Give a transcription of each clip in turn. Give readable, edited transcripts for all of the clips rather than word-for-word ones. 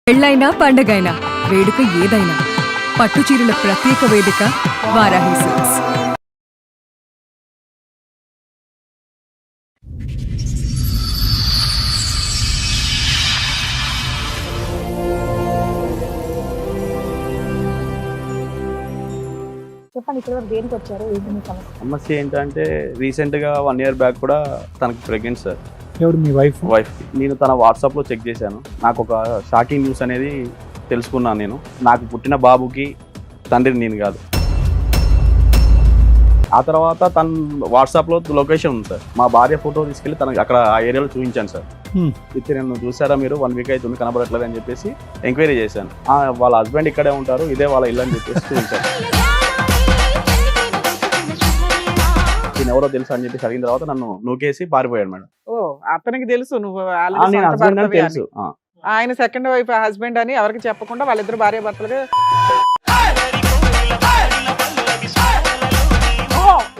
పెళ్ళైనా పండగైనా వేడుక ఏదైనా పట్టుచీరల ప్రత్యేక వేదిక వారాహి సిల్క్స్. చెప్పండి, ఇక్కడ వరకు దేనికి వచ్చారు? ఏంటి మీ సమస్య? సమస్య ఏంటంటే రీసెంట్గా 1 year బ్యాక్ కూడా తనకి ప్రెగ్నెంట్ సార్. ఎవరు మీ వైఫ్? నేను తన వాట్సాప్లో చెక్ చేశాను. నాకు ఒక షాకింగ్ న్యూస్ అనేది తెలుసుకున్నాను. నేను నాకు పుట్టిన బాబుకి తండ్రిని నేను కాదు. ఆ తర్వాత తన వాట్సాప్లో లొకేషన్ ఉంది సార్. మా భార్య ఫోటో తీసుకెళ్ళి తనకి అక్కడ ఆ ఏరియాలో చూపించాను సార్. ఇచ్చి నేను చూసారా మీరు 1 week అవుతుంది కనబడట్లేదు అని చెప్పేసి ఎంక్వైరీ చేశాను. వాళ్ళ హస్బెండ్ ఇక్కడే ఉంటారు, ఇదే వాళ్ళ ఇల్లు అని చెప్పేసి చూపించాను. నేను ఎవరో తెలుసు అని చెప్పేసి అడిగిన తర్వాత నన్ను నూకేసి పారిపోయాడు మేడం. ఓ, అతనికి తెలుసు నువ్వు నేను హస్బెండ్ అని తెలుసు. ఆయన సెకండ్ వైఫ్ హస్బెండ్ అని ఎవరికి చెప్పకుండా వాళ్ళిద్దరు భార్య భర్తలుగా.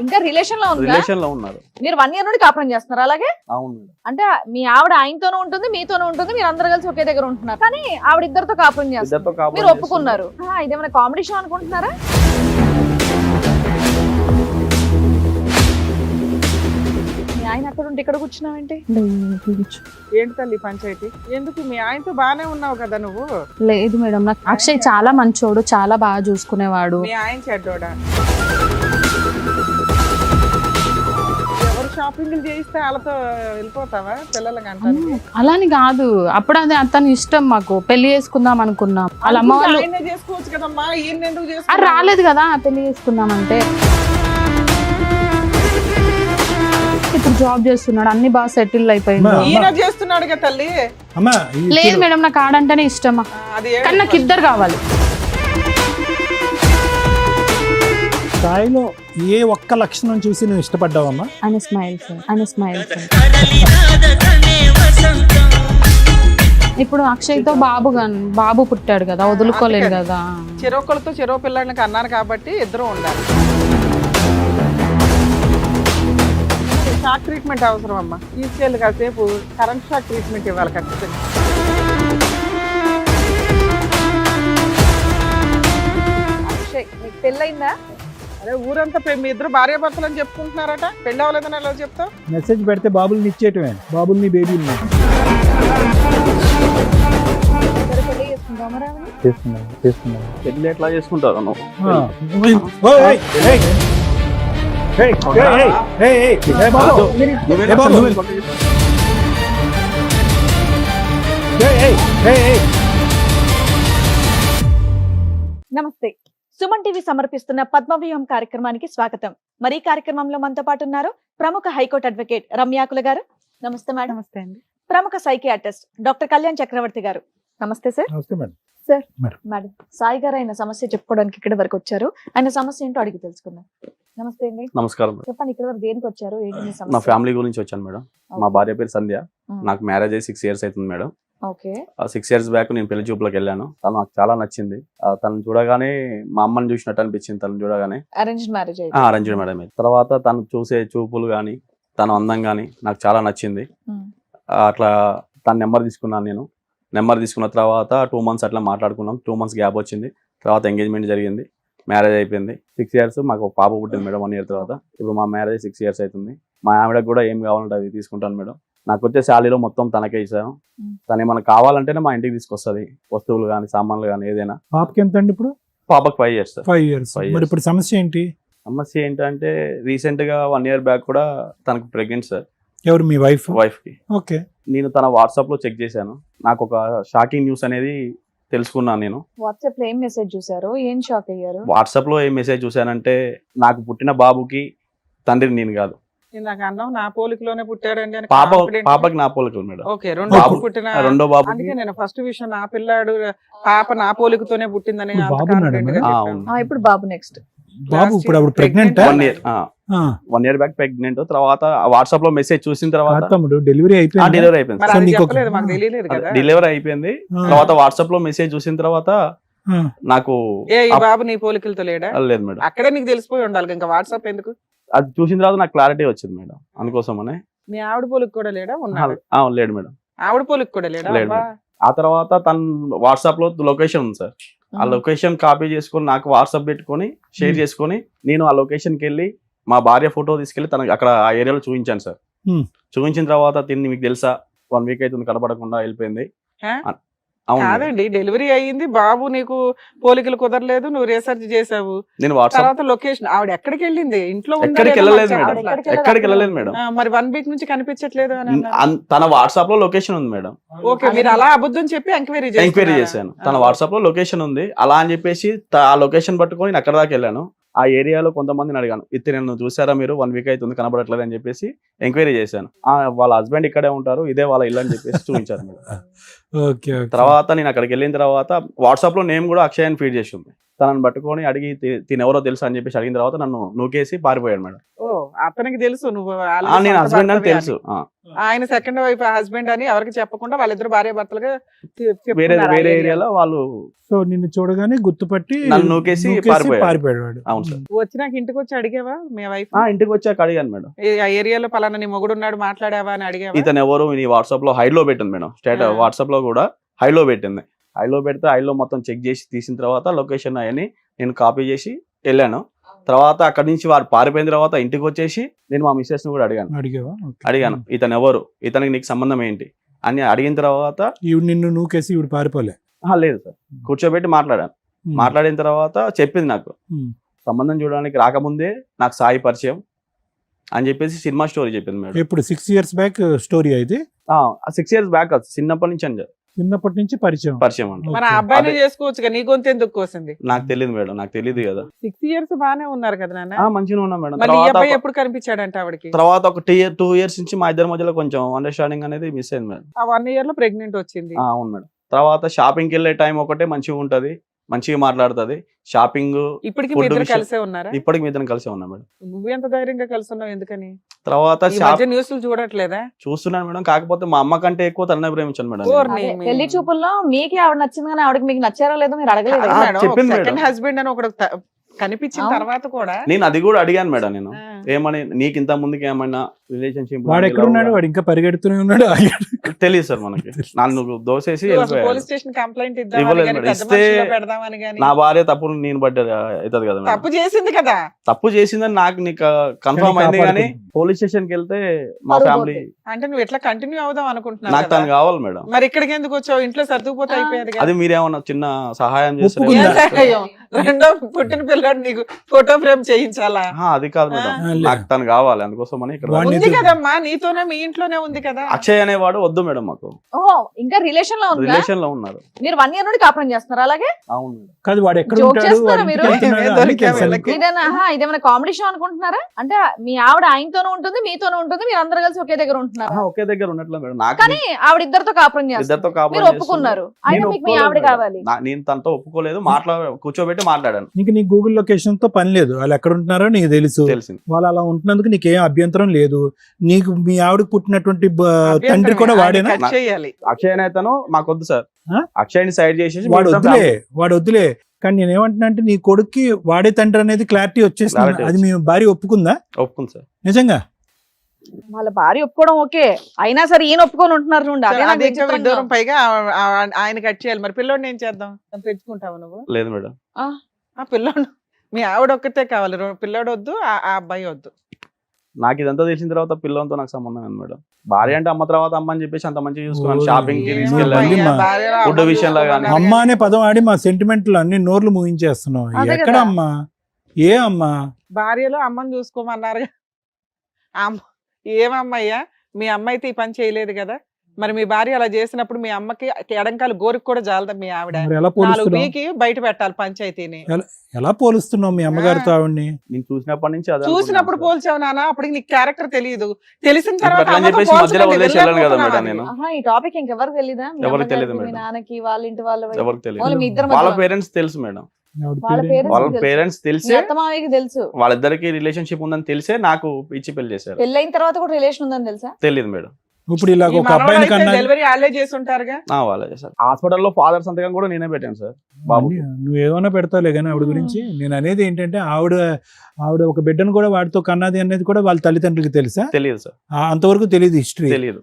ఇంకా రిలేషన్ లో ఉందా? రిలేషన్ లో ఉన్నారు. మీరు 1 year నుండి కాపురం చేస్తున్నారు అలాగే? అవును మేడం. అంటే మీ ఆవిడ ఆయనతోనూ ఉంటుంది, మీతోనూ ఉంటుంది, మీరు అందరు కలిసి ఒకే దగ్గర ఉంటున్నారు. కానీ ఆవిడ ఇద్దరితో కాపురం చేస్తారు, మీరు ఒప్పుకున్నారు. ఇదేమైనా కామెడీ షో అనుకుంటున్నారా? మీ ఆయన అక్కడ ఉంటే ఇక్కడ కూర్చున్నావేంటి? ఏంటి తల్లి పంచాయతీ? ఎందుకు మీ ఆయనతో బానే ఉన్నావు కదా నువ్వు? లేదు మేడం, నాకు అక్షయ్ చాలా మంచోడు, చాలా బాగా చూసుకునేవాడు. మీ ఆయన చెడ్డోడా? ఎవరు షాపింగ్లు చేయిస్తే వాళ్ళతో వెళ్ళిపోతావా పిల్లలకి అంటారు? అలాని కాదు, అప్పుడు అది అతని ఇష్టం. మాకు పెళ్లి చేసుకుందాం అనుకున్నాం. వాళ్ళ అమ్మ వాళ్ళు ఆయనే చేసుకోవచ్చు కదమ్మా, ఈయన ఎందుకు అది చేసుకో? రాలేదు కదా పెళ్లి చేసుకుందాం అంటే. ఇప్పుడు జాబ్ చేస్తున్నాడు, అన్ని బాగా సెటిల్ అయిపోయింది. ఈయన చేస్తున్నాడు కదా తల్లి. లేదు మేడం, నాకు ఆడంటేనే ఇష్టమా, అది కానీ నాకు ఇద్దరు కావాలి. స్థాయిలో ఏ ఒక్క లక్షణం చూసి నువ్వు ఇష్టపడ్డావమ్మా? ఆయన స్మైల్ సార్, ఆయన స్మైల్ సార్. ఇప్పుడు అక్షయ్ తో బాబు పుట్టాడు కదా, వదులుకోలేదు కదా. చెరొకరితో చెరో పిల్లలకి అన్నారు కాబట్టి ఇద్దరు ఉండాలి. షాక్ ట్రీట్మెంట్ అవసరం అమ్మా. తీసుకెళ్ళి కాసేపు కరెంట్ షాక్ ట్రీట్మెంట్ ఇవ్వాలి ఖచ్చితంగా. అక్షయ్, మీకు పెళ్ళయిందా? అదే ఊరంతా మీ ఇద్దరు భార్య భర్తలు అని చెప్పుకుంటున్నారట. పెళ్ళి అవ్వలేదని ఎలా చెప్తావు? మెసేజ్ పెడితే బాబుల్ని ఇచ్చేయటమే, బాబుల్ని బేబీని ఇద్దరు పెళ్లి చేసుకుందామా రావని? చేసుకున్నాను. పెళ్లి ఎట్లా చేసుకుంటారు నువ్వు? నమస్తే. సుమన్ టీవీ సమర్పిస్తున్న పద్మవ్యూహం కార్యక్రమానికి స్వాగతం. మరి ఈ కార్యక్రమంలో మనతో పాటు ఉన్నారు ప్రముఖ హైకోర్టు అడ్వకేట్ రమ్యాకుల గారు. నమస్తే మేడం. నమస్తే అండి. ప్రముఖ సైకియాట్రిస్ట్ డాక్టర్ కళ్యాణ్ చక్రవర్తి గారు. నమస్తే సార్. నమస్తే madam. Sir madam. Madam, Sai గారు ఆయన సమస్య చెప్పుకోవడానికి ఇక్కడ వరకు వచ్చారు. ఆయన సమస్య ఏంటో అడిగి తెలుసుకుందాం. నమస్తే అండి. నమస్కారం మేడం. చెప్పండి, ఇక్కడ వరకు దేనికి వచ్చారు? ఏంటి మీ నా సమస్య? ఫ్యామిలీ గురించి వచ్చాను మేడం. మా భార్య పేరు సంధ్య. నాకు మ్యారేజ్ అయ్యి 6 years అవుతుంది మేడం. ఓకే. 6 years బ్యాక్ నేను పెళ్లి చూపులకు వెళ్ళాను. తను నాకు చాలా నచ్చింది. తను చూడగానే మా అమ్మని చూసినట్టు అనిపించింది. తను చూడగానే అరేంజ్డ్ మ్యారేజ్ అయితే. Arranged madam. తర్వాత తను చూసే చూపులు కానీ తను అందం కానీ నాకు చాలా నచ్చింది. అట్లా తన నెంబర్ తీసుకున్నాను నేను. నెంబర్ తీసుకున్న తర్వాత 2 months అట్లా మాట్లాడుకున్నాం. 2 months గ్యాప్ వచ్చింది. తర్వాత ఎంగేజ్మెంట్ జరిగింది, మ్యారేజ్ అయిపోయింది. 6 years మాకు ఒక పాప పుట్టింది మేడం 1 year తర్వాత. ఇప్పుడు మా మ్యారేజ్ 6 years అవుతుంది. మా ఆవిడకి కూడా ఏం కావాలంటే అవి తీసుకుంటాను మేడం. నాకు వచ్చే శాలీలో మొత్తం తనకే ఇచ్చాను. తను ఏమైనా కావాలంటేనే మా ఇంటికి తీసుకొస్తుంది, వస్తువులు కానీ సామాన్లు కానీ ఏదైనా. పాపకి ఎంత అండి ఇప్పుడు? పాపకి 5 years. 5 years. మరి ఇప్పుడు సమస్య ఏంటి? సమస్య ఏంటంటే రీసెంట్గా 1 year బ్యాక్ కూడా తనకు ప్రెగ్నెంట్ సార్. ఎవరు మీ వైఫ్? వైఫ్కి. ఓకే. నేను తన వాట్సాప్లో చెక్ చేశాను. నాకు ఒక షాకింగ్ న్యూస్ అనేది తెలుసుకున్నాను. నేను వాట్సాప్ లో ఏం మెసేజ్ చూసారు? ఏం షాక్ అయ్యారు? వాట్సాప్లో ఏం మెసేజ్ చూశానంటే, నాకు పుట్టిన బాబుకి తండ్రిని నేను కాదు. నాకు అన్నావు నా పోలికలోనే పుట్టాడండి అని. పాపకి నా పోలికలు మేడం. ఓకే, రెండో పుట్టిన రెండో బాబు. అందుకే నేను ఫస్ట్ విషయం నా పిల్లాడు పాప నా పోలికతోనే పుట్టిందని. ఇప్పుడు బాబు ఉన్నాడా మేడం? ఇప్పుడు బాబు నెక్స్ట్ బాబు ఇప్పుడు అప్పుడు ప్రెగ్నెంట్? 1 year back pregnant. తర్వాత వాట్సాప్ లో మెసేజ్ చూసిన తర్వాత తమ్ముడు డెలివరీ అయిపోయింది. డెలివరీ అయిపోయింది. మరి అది చెప్పలేదు, మాకు తెలియలేదు కదా. డెలివరీ అయిపోయింది. తర్వాత వాట్సాప్ లో మెసేజ్ చూసిన తర్వాత నాకు ఈ బాబు నీ పోలికలతో లేడా? లేదు మేడం. అక్కడే నీకు తెలిసిపోయి ఉండాలి, ఇంకా వాట్సాప్ ఎందుకు? అది చూసిన తర్వాత నాకు క్లారిటీ వచ్చింది మేడం. అందుకోసమనే. మీ ఆవిడ పోలిక కూడా లేడా? ఉన్నాడు. లేడు మేడం. ఆవిడ పోలిక కూడా లేడా? లేడు. ఆ తర్వాత తను వాట్సాప్ లో లొకేషన్ ఉంది సార్, ఆ లొకేషన్ కాపీ చేసుకొని నాకు వాట్సాప్ పెట్టుకొని షేర్ చేసుకొని నేను ఆ లొకేషన్కి వెళ్ళి మా భార్య ఫోటో తీసుకెళ్లి తనకి అక్కడ ఆ ఏరియాలో చూపించాను సార్. చూపించిన తర్వాత తిని మీకు తెలుసా 1 వీక్ అవుతుంది కనపడకుండా వెళ్ళిపోయింది. హా? అవును మేడం. కాదండి, డెలివరీ అయ్యింది, బాబు నీకు పోలికలు కుదరలేదు, నువ్వు రీసెర్చ్ చేసావు, నేను వాట్సాప్ తర్వాత లొకేషన్ ఆవిడ ఎక్కడికి వెళ్ళింది, ఇంట్లో ఉందా ఎక్కడికి లేదా వెళ్ళలేదు మాకు మేడం, చెప్పట్లా. ఎక్కడికి వెళ్ళలేదు మేడం. మరి 1 వీక్ నుంచి కనిపించట్లేదు అని అన్నారు. తన వాట్సాప్ లో లొకేషన్ ఉంది మేడం. ఓకే, మీరు అలా అబద్ధం చెప్పి ఎంక్వైరీ ఎంక్వైరీ చేశాను. తన వాట్సాప్ లో లొకేషన్ ఉంది అలా అని చెప్పేసి ఆ లొకేషన్ పట్టుకొని నేను అక్కడ దాకా వెళ్ళాను. ఆ ఏరియాలో కొంతమందిని అడిగాను, ఇతను నన్ను చూసారా మీరు 1 వీక్ అవుతుంది కనబడట్లేదు అని చెప్పేసి ఎంక్వైరీ చేశాను. వాళ్ళ హస్బెండ్ ఇక్కడే ఉంటారు, ఇదే వాళ్ళ ఇల్లు అని చెప్పేసి చూపించారు మేడం. ఓకే తర్వాత నేను అక్కడికి వెళ్ళిన తర్వాత వాట్సాప్ లో నేమ్ కూడా అక్షయ్ అని ఫీడ్ చేసి ఉంది. తనని పట్టుకొని అడిగి తిను ఎవరో తెలుసు అని చెప్పేసి అడిగిన తర్వాత నన్ను నూకేసి పారిపోయాడు మేడం. ఓ, అతనికి తెలుసు నువ్వు నేను హస్బెండ్ అని తెలుసు. ఆయన సెకండ్ వైఫ్ హస్బెండ్ అని ఎవరికి చెప్పకుండా వాళ్ళిద్దరు భార్య భర్తలుగా వేరే వేరే ఏరియాలో వాళ్ళు సో నిన్ను చూడగానే గుర్తుపట్టి నన్ను నూకేసి పారిపోయాడు వాడు. అవును సార్. వచ్చినాక ఇంటికి వచ్చి అడిగావా మీ వైఫ్? ఇంటికి వచ్చాక అడిగాను మేడం, ఆ ఏరియాలో పలానా నీ మొగుడు ఉన్నాడు మాట్లాడావా అని అడిగావా? ఇతను ఎవరు నీ వాట్సాప్ లో హైలో పెట్టింది మేడం. వాట్సాప్ లో కూడా హైలో పెట్టింది. హైలో పెడితే హైలో మొత్తం చెక్ చేసి తీసిన తర్వాత లొకేషన్ అవన్నీ నేను కాపీ చేసి వెళ్ళాను. తర్వాత అక్కడి నుంచి వారు పారిపోయిన తర్వాత ఇంటికి వచ్చేసి నేను మా మిస్సెస్ ని కూడా అడిగాను ఇతను ఎవరు, ఇతనికి నీకు సంబంధం ఏంటి అని అడిగిన తర్వాత ఈవిడ నిన్ను నూకేసి ఈవిడ పారిపోలే? లేదు సార్, కూర్చోబెట్టి మాట్లాడాను. మాట్లాడిన తర్వాత చెప్పింది నాకు సంబంధం చూడడానికి రాకముందే నాకు సాయి పరిచయం అని చెప్పేసి సినిమా స్టోరీ చెప్పింది మేడం. ఇప్పుడు 6 years బ్యాక్ స్టోరీ అయితే? 6 years బ్యాక్ చిన్నప్పటి నుంచి అని చిన్నప్పటి నుంచి పరిచయం అంటే మన అబ్బాయిని చేసుకోవచ్చు, నీ గొంతు ఎందుకు కోసింది? నాకు తెలియదు మేడం, నాకు తెలియదు కదా. 6 years బానే ఉన్నారు కదా నాన్న. మంచిగా ఉన్నా మేడం. మరి ఈ అబ్బాయి ఎప్పుడు కనిపించాడంటే ఆవిడకి? తర్వాత ఒక 2 years నుంచి మా ఇద్దరి మధ్యలో కొంచెం అండర్స్టాండింగ్ అనేది మిస్ అయింది మేడం. ఆ 1 year లో ప్రెగ్నెంట్ వచ్చింది. అవును మేడం. తర్వాత షాపింగ్కి వెళ్ళే టైం ఒకటే మంచిగా ఉంటది, మంచిగా మాట్లాడుతుంది. షాపింగ్ ఇప్పటికి మీ ఇద్దరు కలిసే ఉన్నారా? ఇప్పటికి మీ ఇద్దరం కలిసే ఉన్నాం మేడం. నువ్వు ఎంత ధైర్యంగా కలిసి ఉన్నావు ఎందుకని? తర్వాత న్యూస్లు చూడట్లేదా? చూస్తున్నాను మేడం, కాకపోతే మా అమ్మ కంటే ఎక్కువ తననే ప్రేమించాను మేడం. పెళ్లి చూపుల్లో మీకే ఆవిడ నచ్చింది కానీ ఆవిడకి మీకు నచ్చారో లేదో మీరు అడగలేదు. చెప్పింది మేడం. సెకండ్ హస్బెండ్ అని ఒకడు కనిపించిన తర్వాత కూడా నేను అది కూడా అడిగాను మేడం. నేను ఏమని నీకు ఇంత ముందుకి ఏమైనా రిలేషన్షిప్ వాడు ఎక్కడ ఉన్నాడు? వాడు ఇంకా పరిగెడుతూనే ఉన్నాడు. తెలియదు సార్ మనకి. నన్ను దోసేసి పోలీస్ స్టేషన్ కంప్లైంట్ ఇస్తే నా భార్య తప్పు నేను పడ్డా అవుతుంది కదా. తప్పు చేసింది కదా, తప్పు చేసిందని నాకు నీకు కన్ఫర్మ్ అయింది కానీ పోలీస్ స్టేషన్ కి వెళ్తే మా ఫ్యామిలీ అంటే నువ్వు ఎట్లా కంటిన్యూ అవుదాం నాకు అనుకుంటున్నావు? తను కావాలి మేడం. మరి ఇక్కడికి ఎందుకు వచ్చావు? ఇంట్లో సర్దుకుపోతే అయిపోయేది కదా. అది మీరేమన్నా చిన్న సహాయం చేస్తారు? ఒప్పుకుందా? ఏం సహాయం? రెండో పుట్టిన పిల్లాడు నీకు ఫోటో ఫ్రేమ్ చేయించాలా? అది కాదు మేడం, నాకు తను కావాలి. అందుకోసం అని ఇక్కడ వాడిని ఉంది కదమ్మా, నీతోనే మీ ఇంట్లోనే ఉంది కదా. అక్షయ్ అనేవాడు వద్దు మేడం మాకు. ఓ, ఇంకా రిలేషన్ లో ఉందా? రిలేషన్ లో ఉన్నారు. మీరు 1 year నుండి కాపురం చేస్తున్నారు అలాగే? అవును మేడం. కాదు వాడు ఎక్కడ Joke ఉంటాడు? చేస్తున్నారా వాడి మీరు? ఇంటికి వెళ్తున్నాడు, ఏదో అందుకే దొరికావు అసలు. వీళ్ళకి. ఇదేమైనా కామెడీ షో అనుకుంటున్నారా? అంటే మీ ఆవిడ ఆయనతోనూ ఉంటుంది మీతోనూ ఉంటుంది, మీరు అందరు కలిసి ఒకే దగ్గర ఉంటున్నారు. ఒకే దగ్గర ఉన్నట్లే మేడం. నాకు కానీ ఆవిడ ఇద్దరితో కాపురం చేస్తారు, ఇద్దరితో మీరు కాపురం ఒప్పుకున్నారు. అయినా నేను మీకు మీ ఆవిడ ఒప్పుకోలేదు కావాలి. మేడం. నేను తనతో ఒప్పుకోలేదు. కూర్చోబెట్టి మాట్లాడాను. నీకు నీ గూగుల్ లొకేషన్ తో పని లేదు, వాళ్ళు ఎక్కడ ఉంటున్నారో నీకు తెలుసు. తెలిసింది. వాళ్ళు అలా ఉంటున్నందుకు నీకేం అభ్యంతరం లేదు. నీకు మీ ఆవిడకు పుట్టినటువంటి తండ్రి కూడా వాడేనా? కట్ చేయాలి. అక్షయ్ అనేతను మాకొద్దు సార్. ఆ? అక్షయ్ని సైడ్ చేసేసి వాడు వద్దులే. కానీ నేను ఏమంటున్నా అంటే నీ కొడుక్కి వాడే తండ్రి అనేది క్లారిటీ వచ్చేస్తుంది. Clarity అది మీ భార్య ఒప్పుకుందా? ఒప్పుకుంది సార్. నిజంగా? వాళ్ళ భార్య ఒప్పుకోవడం ఓకే, అయినా సరే ఈయన ఒప్పుకొని ఉంటున్నారు చూడండి. అదే నాకు అది ఇంకా విచిత్రంగా విడ్డూరం. ఉంది. పైగా ఆయన కట్ చేయాలి. మరి పిల్లోడిని ఏం చేద్దాం? పెంచుకుంటావు నువ్వు? లేదు మేడం. ఆ పిల్లోడు మీ ఆవిడ ఒక్కతే కావాలి, పిల్లోడు వద్దు, ఆ అబ్బాయి వద్దు. నాకు ఇదంతా తెలిసిన తర్వాత పిల్లలతో నాకు సంబంధం ఉంది మేడం. భార్య అంటే అమ్మ తర్వాత అమ్మ అని చెప్పేసి అంత మంచిగా చూసుకున్నాను. షాపింగ్ కి ఏమో తీసుకెళ్ళాను. భయ్యా. ఫుడ్ విషయంలో కానీ. అమ్మ అనే పదం ఆడి మా సెంటిమెంట్లు అన్ని నోర్లు ముగించేస్తున్నావు. అదే ఎక్కడ కదా. అమ్మా? ఏ అమ్మా? భార్యలో అమ్మని చూసుకోమన్నారు. ఏమమ్మయ్యా, మీ అమ్మ అయితే ఈ పని చేయలేదు కదా. మరి మీ భార్య అలా చేసినప్పుడు మీ అమ్మకి ఎడంకాలు గోరికి కూడా జాలదా మీ ఆవిడ? మరి ఎలా 4 పోలుస్తున్నావు? పీకి బయట పెట్టాలి పంచాయతీని. ఎలా పోలుస్తున్నావు మీ అమ్మగారితో ఆవిడ్ని? నేను చూసినప్పటి నుంచి అదే చూసినప్పుడు అనుకున్నాను పోల్చావు నాన్న, అప్పటికి నీకు క్యారెక్టర్ తెలియదు. తెలిసిన ఇప్పుడు తర్వాత అట్లా అని అమ్మతో చెప్పేసి మధ్యలో పోల్చకండి, వదిలేసి వెళ్ళాను కదా వెళ్ళలేకపోతున్నావా మేడం నేను. నువ్వు? ఆహా, ఈ టాపిక్ ఇంకెవరికి తెలీదా? మీ ఎవరికి తెలియదు అమ్మగారికి, మీ మేడం. నాన్నకి, వాళ్ళ ఇంటి వాళ్ళ సార్. ఎవరికి తెలియదు. ఓన్లీ మీ ఇద్దరి వాళ్ళ మధ్యలో. పేరెంట్స్ తెలుసు మేడం. ఆవిడ వాళ్ళ పేరు పేరెంట్స్ వాళ్ళ తెలుసు. పేరెంట్స్ మీ తెలిసే అత్తమామయ్యకి తెలుసు. వాళ్ళిద్దరికి రిలేషన్షిప్ ఉందని తెలిసే నాకు ఇచ్చి పెళ్లి చేశారు. పెళ్ళైన తర్వాత కూడా రిలేషన్ ఉందని తెలుసా? తెలియదు మేడం. ఇప్పుడు ఇలా ఒక అబ్బాయిని కన్నా డెలివరీ వాళ్ళే చేసి ఉంటారుగా. వాళ్ళే సార్. హాస్పిటల్లో ఫాదర్ సంతకం కూడా నేనే పెట్టాను సార్ బాబు. నువ్వేమన్నా పెడతావులే కానీ ఆవిడ గురించి. నేను అనేది ఏంటంటే ఆవిడ ఒక బిడ్డను కూడా వాడితో కన్నది అనేది కూడా వాళ్ళ తల్లిదండ్రులకి తెలుసా? తెలియదు సార్, అంతవరకు తెలియదు హిస్టరీ. తెలియదు.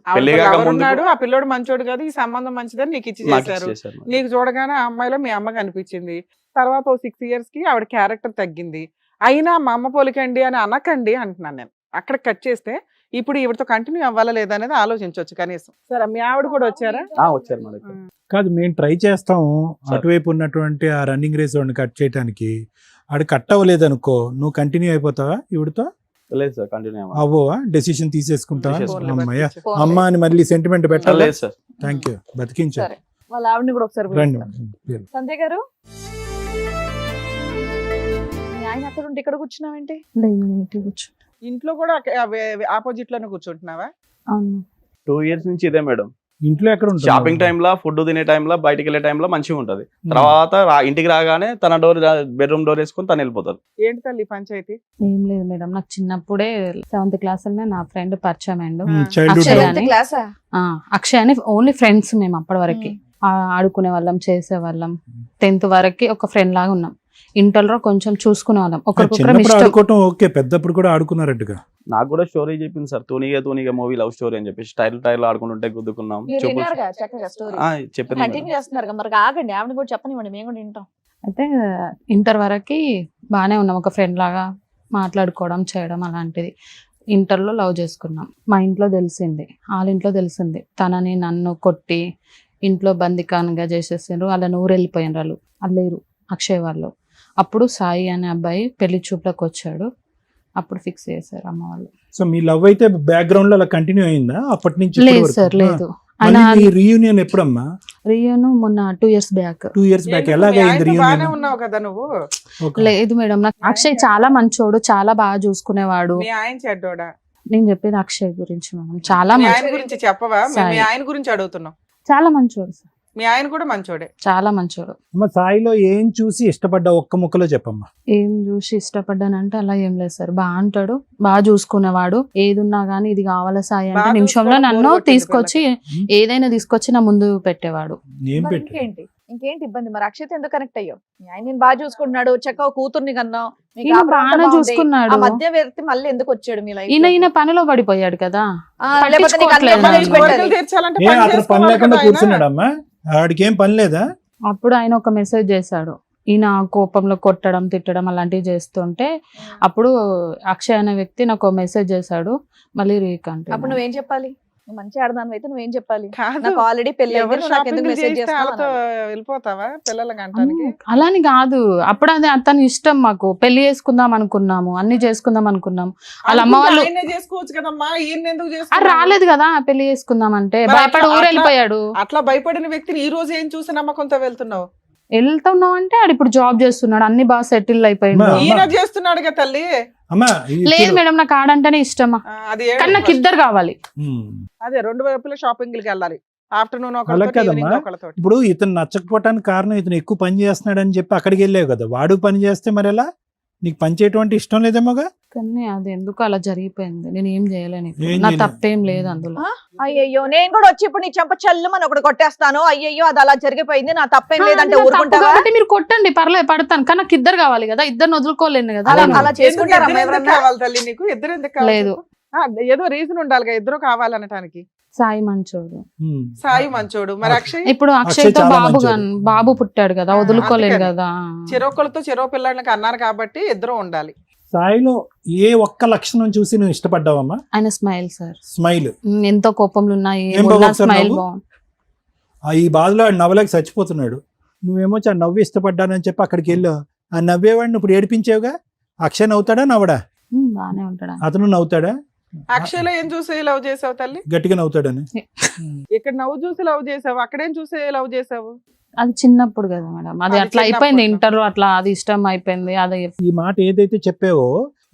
ఉన్నాడు ఆ పిల్లోడు మంచోడు కాదు, ఈ సంబంధం మంచిదని నీకు ఇచ్చి చేశారు. నీకు చూడగానే ఆ అమ్మాయిలో మీ అమ్మ కనిపించింది. తర్వాత 6 years కి ఆవిడ క్యారెక్టర్ తగ్గింది. అయినా మా అమ్మ పోలికండి అని అనకండి అంటున్నాను నేను. అక్కడ కట్ చేస్తే ఇప్పుడు ఈవిడతో కంటిన్యూ అవ్వాలా లేదా అనేది ఆలోచించవచ్చు కనీసం. సరే మీ ఆవిడ కూడా వచ్చారా? వచ్చారు మేడం. కాదు, మేము ట్రై చేస్తాము అటువైపు ఉన్నటువంటి ఆ రన్నింగ్ రేస్ వాడిని కట్ చేయడానికి. ఆడు కట్ అవ్వలేదు అనుకో, నువ్వు కంటిన్యూ అయిపోతావా ఈవిడతో? లేదు సార్, కంటిన్యూ అవ్వవా? డెసిషన్ తీసేసుకుంటావా? తీసేసుకుంటా. అమ్మయ్య, అమ్మ అని మళ్ళీ సెంటిమెంట్ పెట్టాలి. లేదు సార్. Thank you, బతికించారు. సరే, వాళ్ళ ఆవిడని కూడా ఒకసారి రండి. పిలుస్తాను. సంధ్య గారు, మీ ఆయన అక్కడ ఉంటే ఇక్కడ కూర్చున్నావేంటి? ఇంట్లో కూడా ఆపోజిట్ లోనే కూర్చుంటున్నావా? అవును. 2 years నుంచి ఇదే మేడం. ఇంట్లో ఎక్కడ ఉంటుంది? షాపింగ్ టైంలో, ఫుడ్ తినే టైంలో, బయటికి వెళ్ళే టైంలో మంచిగా ఉంటది. తర్వాత ఇంటికి రాగానే తన బెడ్రూమ్ డోర్ వేసుకొని తను వెళ్ళిపోతారు. ఏంటి తల్లి పంచాయతీ? ఏం లేదు మేడం, నాకు చిన్నప్పుడే 7th class నా ఫ్రెండ్ పరిచయం అయ్యిండు. చైల్డ్హుడ్ అక్షయ్ Seventh class ఆ? అక్షయ్ అని ఓన్లీ ఫ్రెండ్స్ మేము అప్పటి వరకు. ఆడుకునే వాళ్ళం, చేసే వాళ్ళం. 10th వరకు ఒక ఫ్రెండ్ లాగా ఉన్నాం. ఇంటర్లో కొంచెం చూసుకునే వాళ్ళం, ఒకరికొకరు చిన్నప్పుడు ఇష్టం. ఆడుకోవటం ఓకే, పెద్దప్పుడు కూడా ఆడుకున్నారట్టుగా. నాకు కూడా స్టోరీ చెప్పింది సార్, తూనిగా మూవీ లవ్ స్టోరీ అని చెప్పి టైల్ ఆడుకుంటుంటే గుద్దుకున్నాం. మీరు విన్నారుగా చక్కగా స్టోరీ. చెప్పింది. కంటిన్యూ చేస్తున్నారు మరి, ఆగండి, ఆవిడ కూడా చెప్పనివ్వండి, మేము కూడా వింటాం. అయితే ఇంటర్ వరకు బాగానే ఉన్నాం, ఒక ఫ్రెండ్ లాగా మాట్లాడుకోవడం చేయడం అలాంటిది. ఇంటర్లో లవ్ చేసుకున్నాం. మా ఇంట్లో తెలిసింది, వాళ్ళ ఇంట్లో తెలిసింది. తనని నన్ను కొట్టి ఇంట్లో బందికానుగా చేసేసారు. వాళ్ళ ఊరు వెళ్ళిపోయినారు, వాళ్ళు అల్లేరు అక్షయ్ వాళ్ళు. అప్పుడు సాయి అనే అబ్బాయి పెళ్లి చూపులకు వచ్చాడు. అప్పుడు ఫిక్స్ చేశారు అమ్మ వాళ్ళు. సో మీ లవ్ అయితే బ్యాక్గ్రౌండ్ లో అలా కంటిన్యూ అయిందా అప్పటి నుంచి? లేదు సార్, లేదు. రీయూనియన్ ఎప్పుడమ్మా? రియన్ మొన్న 2 years బ్యాక్. 2 years back. ఎలాగైంది రీయూనియన్? ఉన్నావు కదా నువ్వు. లేదు మేడం, నాకు అక్షయ్ చాలా మంచోడు, చాలా బాగా చూసుకునేవాడు. మీ ఆయన చెడ్డోడా? నేను చెప్పేది అక్షయ్ గురించి మేడం. చాలా మీ ఆయన మంచి, గురించి చెప్పవా? మీ సాయి. ఆయన గురించి అడుగుతున్నాం. చాలా మంచోడు సార్. మీ ఆయన కూడా మంచోడే. చాలా మంచోడు. అమ్మ, సాయిలో ఏం చూసి ఇష్టపడ్డా ఒక్క ముక్కలో చెప్పమ్మా. ఏం చూసి ఇష్టపడ్డానంటే అలా ఏం లేదు సార్. బాగా అంటాడు, బాగా చూసుకునేవాడు. ఏది ఉన్నా గానీ ఇది కావాలా సాయి అంటే బాగా నిమిషంలో చూసుకోవడం నన్ను బోర్ కొట్టింది తీసుకొచ్చి ఏదైనా తీసుకొచ్చి నా ముందు పెట్టేవాడు. ఏం మరి పెట్టు? ఇంకేంటి ఇబ్బంది? మరి అక్షయ్ ఎందుకు కనెక్ట్ అయ్యో? మీ ఆయన నేను బాగా చూసుకుంటున్నాడు, చక్కగా కూతుర్ని కన్నావు, మీకు ఈయన కాపురం అంతా బాగా బాగుంది. చూసుకున్నాడు. ఆ మధ్య వ్యక్తి మళ్ళీ ఎందుకు వచ్చాడు మీ లైఫ్? ఈయన పనిలో పడిపోయాడు కదా. లేకపోతే నీకు అన్ని పట్టించుకోవట్లేదు అమ్మాయిలు నన్ను. పెట్టాలి. కోరికలు తీర్చాలంటే ఏ పని అతను పని చేసుకోవాలి లేకుండా కదా ఆయన. కూర్చున్నాడమ్మా? ఆడికి ఏం పని లేదా? అప్పుడు ఆయన ఒక మెసేజ్ చేశాడు. ఈయన కోపంలో కొట్టడం, తిట్టడం అలాంటివి చేస్తుంటే అప్పుడు అక్షయ్ అనే వ్యక్తి నాకు మెసేజ్ చేశాడు. మళ్ళీ రీకంటే అప్పుడు నువ్వేం చెప్పాలి? నువ్వు మంచి ఆడదాని అయితే నువ్వేం చెప్పాలి? కాదు. నాకు ఆల్రెడీ పెళ్లి ఎవరు అయింది, నాకు ఎందుకు షాపింగ్ మెసేజ్ చేస్తే వాళ్ళతో చేస్తావు? వెళ్ళిపోతావా పిల్లలకి అంటానికి? అలాని కాదు, అప్పుడు అది అతని ఇష్టం. మాకు పెళ్లి చేసుకుందాం అనుకున్నాము, అన్ని చేసుకుందాం అనుకున్నాము. వాళ్ళ అమ్మ వాళ్ళు ఆయన్నే చేసుకోవచ్చు కదమ్మా, ఈయన ఎందుకు అది చేసుకున్నావు? రాలేదు కదా పెళ్లి చేసుకుందాం అంటే. మరి భయపడి అట్లా- ఊరు వెళ్ళిపోయాడు. అట్లా భయపడిన వ్యక్తిని ఈ రోజు ఏం చూసి నమ్మకంతో వెళ్తున్నావు? వెళ్తున్నావు అంటే ఆడు ఇప్పుడు జాబ్ చేస్తున్నాడు, అన్ని బాగా సెటిల్ అయిపోయింది. అమ్మా. ఈయన చేస్తున్నాడుగా తల్లి. అమ్మా లేదు మేడం, నాకు ఆడంటేనే ఇష్టమా. అది కానీ నాకు ఇద్దరు కావాలి. అదే 2 వైపులా షాపింగ్ కి వెళ్ళాలి. ఆఫ్టర్నూన్ అలా కాదమ్మా. ఈవినింగ్ ఒకళ్ళతో. ఇప్పుడు ఇతను నచ్చకపోవటానికి కారణం ఇతను ఎక్కువ పని చేస్తున్నాడు అని చెప్పి అక్కడికి వెళ్ళావు కదా. వాడు పని చేస్తే మరి ఎలా? నీకు పని చేయటం అంటే ఇష్టం లేదేమోగా? కానీ అది ఎందుకు అలా జరిగిపోయింది, నేను ఏం చేయలేను. ఇప్పుడు ఏం నా చేయలేదు. తప్పేం లేదు అందులో. అయ్యయ్యో, నేను కూడా వచ్చి ఇప్పుడు నీ చెంప చల్లుమని ఒకటి కొట్టేస్తాను. అయ్యయ్యో, అది అలా జరిగిపోయింది, నా తప్పేం ఆ, లేదంటే అది నా తప్పు ఊరుకుంటావా? కాబట్టి మీరు కొట్టండి, పర్లేదు, పడతాను. కానీ నాకు ఇద్దరు కావాలి కదా, ఇద్దరు వదులుకోలేను కదా. అలా అవును. అలా ఎందుకు చేసుకుంటారా ఇద్దరు ఎందుకు ఎవరన్నా? కావాలి తల్లి నీకు? ఇద్దరు ఎందుకు కావాలి? లేదు. ఏదో రీజన్ ఉండాలిగా ఇద్దరు కావాలనటానికి. సాయి మంచోడు. సాయి మంచోడు. మరి అక్షయ్ ఇప్పుడు అక్షయ్ అక్షయ్తో చాలా బాబు మంచోడు. బాబు పుట్టాడు కదా, వదులుకోలేను అందుకని. కదా. చెరోకలతో చెరో పిల్లలకి అన్నారు కాబట్టి ఇద్దరు ఉండాలి. సాయిలో ఏ ఒక్క లక్షణం చూసి నువ్వు ఇష్టపడ్డావమ్మా? ఆయన స్మైల్ సార్. స్మైల్. ఎంతో కోపంలో ఉన్నా ఏం ఏమున్నా బాగోదు సార్ స్మైల్ నవ్వు? బాగుంది. ఈ బాధలో ఆడు నవ్వలేక చచ్చిపోతున్నాడు. నువ్వేమో ఆ నవ్వు ఇష్టపడ్డానని చెప్పి అక్కడికి వెళ్ళావు. ఆ నవ్వేవాడిని ఇప్పుడు ఏడిపించావుగా. అక్షయ్ నవ్వుతాడా నవ్వడా? బానే ఉంటాడు. అతను నవ్వుతాడా? అక్షయ్లో ఏం చూసి లవ్ చేసావు తల్లి? గట్టిగా నవ్వుతాడని. ఇక్కడ నవ్వు చూసి లవ్ చేసావు, అక్కడేం చూసి లవ్ చేసావు? అది చిన్నప్పుడు కదా మేడం, అది అది అట్లా అయిపోయింది. చిన్నప్పుడు. ఇంటర్ అట్లా అది ఇష్టం అయిపోయింది. అది ఈ మాట ఏదైతే చెప్పావో,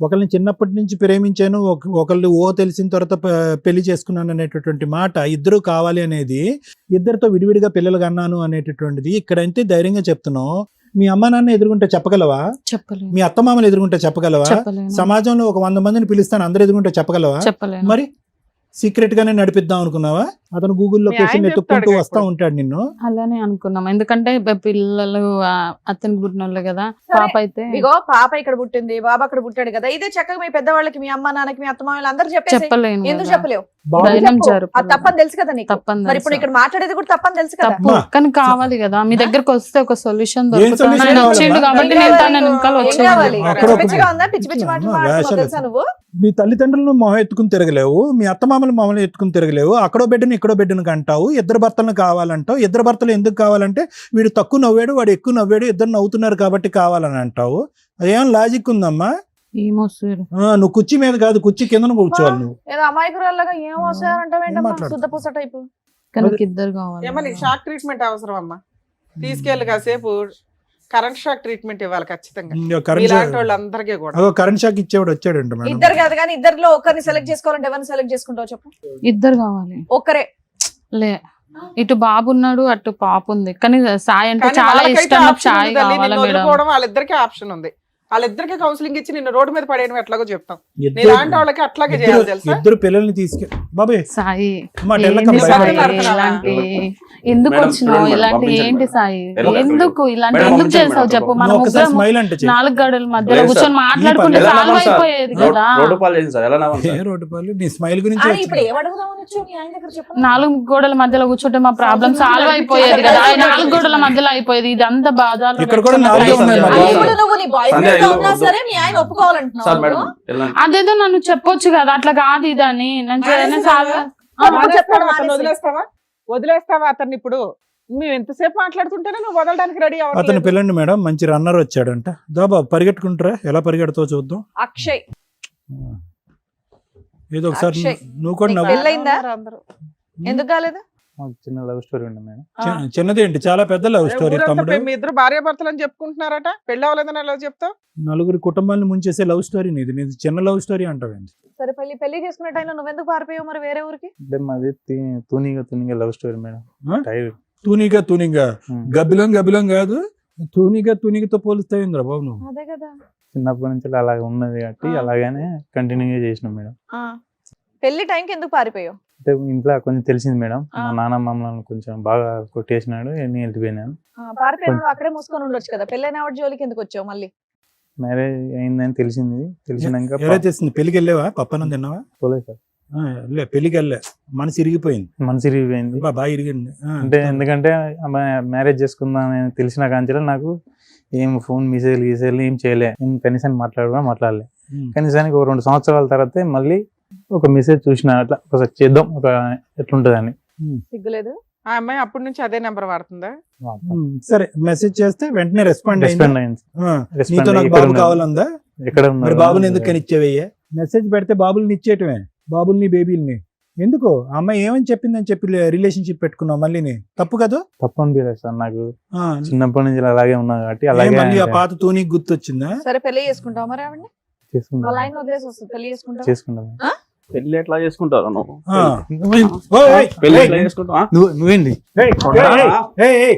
ఒకళ్ళని చిన్నప్పటి నుంచి ప్రేమించాను, ఒకళ్ళు తెలిసిన తర్వాత పెళ్లి చేసుకున్నాను అనేటటువంటి మాట, ఇద్దరు కావాలి అనేది, ఇద్దరితో విడివిడిగా పిల్లలు కన్నాను అనేటటువంటిది ఇక్కడంతే ధైర్యంగా చెప్తున్నావు. మీ అమ్మ నాన్న ఎదుర్కొంటే చెప్పగలవా? చెప్పలేను. మీ అత్తమామలు ఎదుర్కొంటే చెప్పగలవా? చెప్పలేను. సమాజంలో ఒక 100 మందిని పిలుస్తాను అందరు ఎదుర్కొంటే చెప్పగలవా? చెప్పలేను. మరి సీక్రెట్ గానే నడిపిద్దాం అనుకున్నావా? అతను గూగుల్ మీ లొకేషన్ ఆయన ఎత్తుక్కుంటూ చెప్తాడుగా వస్తా ఇప్పుడు. ఉంటాడు నిన్ను. అలానే అనుకున్నాం, ఎందుకంటే పిల్లలు అతనికి పుట్టినోళ్ళే కదా. సరే. పాప అయితే ఇగో పాప ఇక్కడ పుట్టింది, బాబు అక్కడ పుట్టాడు కదా, ఇదే చక్కగా మీ పెద్దవాళ్ళకి, మీ అమ్మ నాన్నకి, మీ అత్తమామలు అందరూ చెప్పేసి చెప్పలేను ఎందుకు కదా. చెప్పలేవు? బాబు ధైర్యం చెప్పు. జరుపు. అది తప్పని తెలుసు కదా నీకు. తప్పని మరి ఇప్పుడు తెలుసు. ఇక్కడ మాట్లాడేది కూడా తప్పని తెలుసు కదా. తప్పు, కానీ కావాలి కదా. మీ దగ్గరకు వస్తే ఒక సొల్యూషన్ solution దొరుకుతుంది. కావాలమ్మా? వచ్చిండు కాబట్టి ఏం నేను కావాలి? తన వెనకాల ఏం వచ్చేవాడిని. కావాలి? అక్కడ పిచ్చి ఒకటి. పిచ్చిగా ఉందా? పిచ్చి పిచ్చి మాటలు అమ్మా, మాట్లాడుతున్నావు వేషాలు తెలుసా నువ్వు? మీ తల్లిదండ్రులను మొహం ఎత్తుకుని తిరగలేవు, మీ అత్తమామలు మొహం ఎత్తుకుని తిరగలేవు, అక్కడో బిడ్డను ఇక్కడో బిడ్డను అంటావు, ఇద్దరు భర్తలను కావాలంటావు. ఇద్దరు భర్తలు ఎందుకు కావాలంటే వీడు తక్కువ నవ్వాడు, వాడు ఎక్కువ నవ్వాడు, ఇద్దరు నవ్వుతున్నారు కాబట్టి కావాలని అంటావు. అదేం లాజిక్ ఉందమ్మా? ఏమో సార్. నువ్వు కుర్చీ మీద కాదు, కుర్చీ కింద కూర్చోవాలి నువ్వు. ఏదో అమాయకురాల్లాగా ఏం వస్తారంటావేంటమ్మా? మాట్లాడుతున్నావు? శుద్ధ పూస టైపు. కానీ ఇద్దరు కావాలి. ఏమని షాక్ ట్రీట్మెంట్ అవసరం అమ్మా? తీసుకెళ్ళి కాసేపు కరెంట్ షాక్ ట్రీట్మెంట్ ఇవ్వాలి ఖచ్చితంగా కరెంట్ ఇలాంటి వాళ్ళందరికీ కూడా. అదో కరెంట్ షాక్ ఇచ్చేవాడు వచ్చాడంట మేడం. ఇద్దరు కాదు కానీ ఇద్దరిలో ఒకరిని సెలెక్ట్ చేసుకోవాలంటే ఎవరిని సెలెక్ట్ చేసుకుంటావు చెప్పు? ఇద్దరు కావాలి. ఒక్కరే. లే, ఇటు బాబు ఉన్నాడు, అటు పాప ఉంది. కానీ సాయి అంటే కానీ చాలా వాళ్ళకైతే ఇష్టం. నాకు option సాయి ఉంది తల్లి, కావాలా నిన్ను మేడం. వదులుకోవడం వాళ్ళిద్దరికీ ఆప్షన్ ఉంది. వాళ్ళిద్దరికి కౌన్సిలింగ్ ఇచ్చి నిన్ను రోడ్డు మీద పడేయడం ఎట్లాగో చెప్తాం. ఇద్దరు- ఇలాంటి వాళ్ళకి అట్లాగే చేయాలి తెలుసా? ఇద్దరు పిల్లల్ని బాబాయ్ సాయి అమ్మా, ఏంటి టెల్లకమ్మ సాయి? భయపడుతున్నావా? ఇలాంటి ఎందుకు మేడం, వచ్చినావు? మేడం, ఇలాంటి పంపించండి ఏంటి మేడం. సాయి? మేడం, ఎందుకు ఇలాంటి మేడం, ఎందుకు పంపించండి చేసావు మేడం. చెప్పు? మనం నువ్వు ఒకసారి ముగ్గురం స్మైల్ అంటే చెయ్యి. 4 గడుల మధ్యలో లేదు కూర్చొని సార్. మాట్లాడుకుంటే ఎలా సాల్వ్ నవ్వాలి సార్? అయిపోయేది కదా. రోడ్డు పాలు చేసింది సార్, ఎలా నవ్వాలి ఏ సార్? రోడ్డు పాలు, నీ స్మైల్ గురించి ఇప్పుడు వచ్చింది. ఏమడుగుదామని వచ్చావు మీ ఆయన దగ్గర చెప్పు? 4 గోడల మధ్యలో కూర్చుంటే మా ప్రాబ్లం సాల్వ్ అయిపోయేది కదా. 4 గోడల మధ్యలో అయిపోయేది. ఇదంతా బాధలు. ఇక్కడ కూడా 4 ఉన్నాయి మా అది బాబు. ఇప్పుడు నువ్వు నీ బాయ్ సంధ్య, ఫ్రెండ్ గా ఇల్లు ఉన్నా వద్దు. సరే మీ ఆయన సార్ ఒప్పుకోవాలంటున్నావు మేడం నువ్వు? వెళ్ళండి. అదేదో నన్ను చెప్పొచ్చు కదా, అట్లా కాదు ఇదని. నేను మానేసి సాల్వ్ వదిలేస్తావా? అతన్ని మానేసి. వదిలేస్తావా అతన్ని? ఇప్పుడు మేము ఎంతసేపు మాట్లాడుతుంటేనే నువ్వు వదలడానికి రెడీ అతని అవ్వట్లేదు. పిల్లండి మేడం, మంచి రన్నర్ వచ్చాడంట. దాబా పరిగెట్టుకుంటారా, ఎలా పరిగెడతావు చూద్దాం. అక్షయ్ ఏదో ఒకసారి అక్షయ్. నువ్వు కూడా నీకు నవ్వు. పెళ్ళయిందా? అందరూ. ఎందుకు కాలేదు? చిన్న లవ్ స్టోరీ ఉంది మేడం. చిన్నదేంటి, చాలా పెద్ద లవ్ స్టోరీ ఊరంతా తమ్ముడు. మీ ఇద్దరు భార్యాభర్తలు అని చెప్పుకుంటున్నారట, పెళ్ళి అవ్వలేదని ఎలా చెప్తావు? నలుగురి కుటుంబాన్ని ముంచేసే లవ్ స్టోరీ నీది. నీది చిన్న లవ్ స్టోరీ అంటావేంటి? సరే పెళ్లి చేసుకునే టైంలో నువ్వెందుకు పారిపోయావు మరి వేరే ఊరికి? అంటే మాది తూనిగా లవ్ స్టోరీ మేడం. ఆ? టైర్ తూనిగా గబ్బిలం కాదు, తూనిగతో పోలుస్తాయింద్రా బాబు నువ్వు. అదే కదా. చిన్నప్పటి నుంచి అలాగే ఉన్నది కాబట్టి అలాగనే కంటిన్యూగా చేసినాం మేడం. పెళ్లి టైంకి ఎందుకు పారిపోయావు? అంటే ఇంట్లో కొంచెం తెలిసింది మేడం, ఆ. మా నాన్న మమ్మల్ని కొంచెం బాగా కొట్టేసినాడు, నేను వెళ్ళిపోయినాను. పారిపోయినాడు అక్కడే మూసుకొని ఉండొచ్చు కదా. పెళ్ళైన ఆవిడ జోలికి ఎందుకు వచ్చావు మళ్ళీ? మ్యారేజ్ అయిందని తెలిసినాక ఎలా తెస్తుంది? పెళ్లికి వెళ్ళావా? పప్పనం తిన్నావా? పోలేదు సార్. పెళ్లికి వెళ్ళా, మనసు ఇరిగిపోయింది. మనసు ఇరిగిపోయింది. బాగా ఇరిగింది. అంటే ఎందుకంటే మ్యారేజ్ చేసుకుందాం అని తెలిసిన కాంచెలో నాకు ఏం ఫోన్ మెసేజ్లు ఏం చేయలే, ఏం కనీసం మాట్లాడలే. కనీసానికి ఒక 2 సంవత్సరాల తర్వాత మళ్ళీ ఒక మెసేజ్ చూసిన, అట్లా ఒకసారి చేద్దాం ఒక ఎట్లుంటది అని. సిగ్గులేదు? ఆ అమ్మాయి అప్పటి నుంచి అదే నెంబర్ వాడుతుందా? సరే, మెసేజ్ చేస్తే వెంటనే రెస్పాండ్ రెస్పాండ్ అయింది. నీతో నాకు బాబు కావాలందా? ఎక్కడ మరి ఉన్నారు? బాబుని ఎందుకు కనిచ్చేవయ్యా? మెసేజ్ పెడితే బాబుల్ని ఇచ్చేయటమే, బాబుల్ని బేబీల్ని ఎందుకు? ఆ అమ్మాయి ఏమని చెప్పిందని చెప్పి రిలేషన్షిప్ పెట్టుకున్నావు మళ్ళీ, తప్పు కదా? తప్పు అనిపించలేదు సార్ నాకు, ఆ, చిన్నప్పటి నుంచి అలాగే ఉన్నా కాబట్టి ఏ అలాగే మళ్ళీ ఆ పాత తూనికి గుర్తొచ్చిందా? సరే పెళ్లి చేసుకుంటావు మరి ఆవిడని? వాళ్ళ ఆయన వదిలేసి వస్తుంది, పెళ్లి చేసుకుంటావు? చేసుకుంటాం. పెళ్లి ఎట్లా చేసుకుంటారు నువ్వు? ఆ. ఓయ్, పెళ్లి ఏయ్, ఎట్లా చేసుకుంటావా? నువ్వేంటి ఏయ్, ఏయ్, ఏయ్, ఏయ్,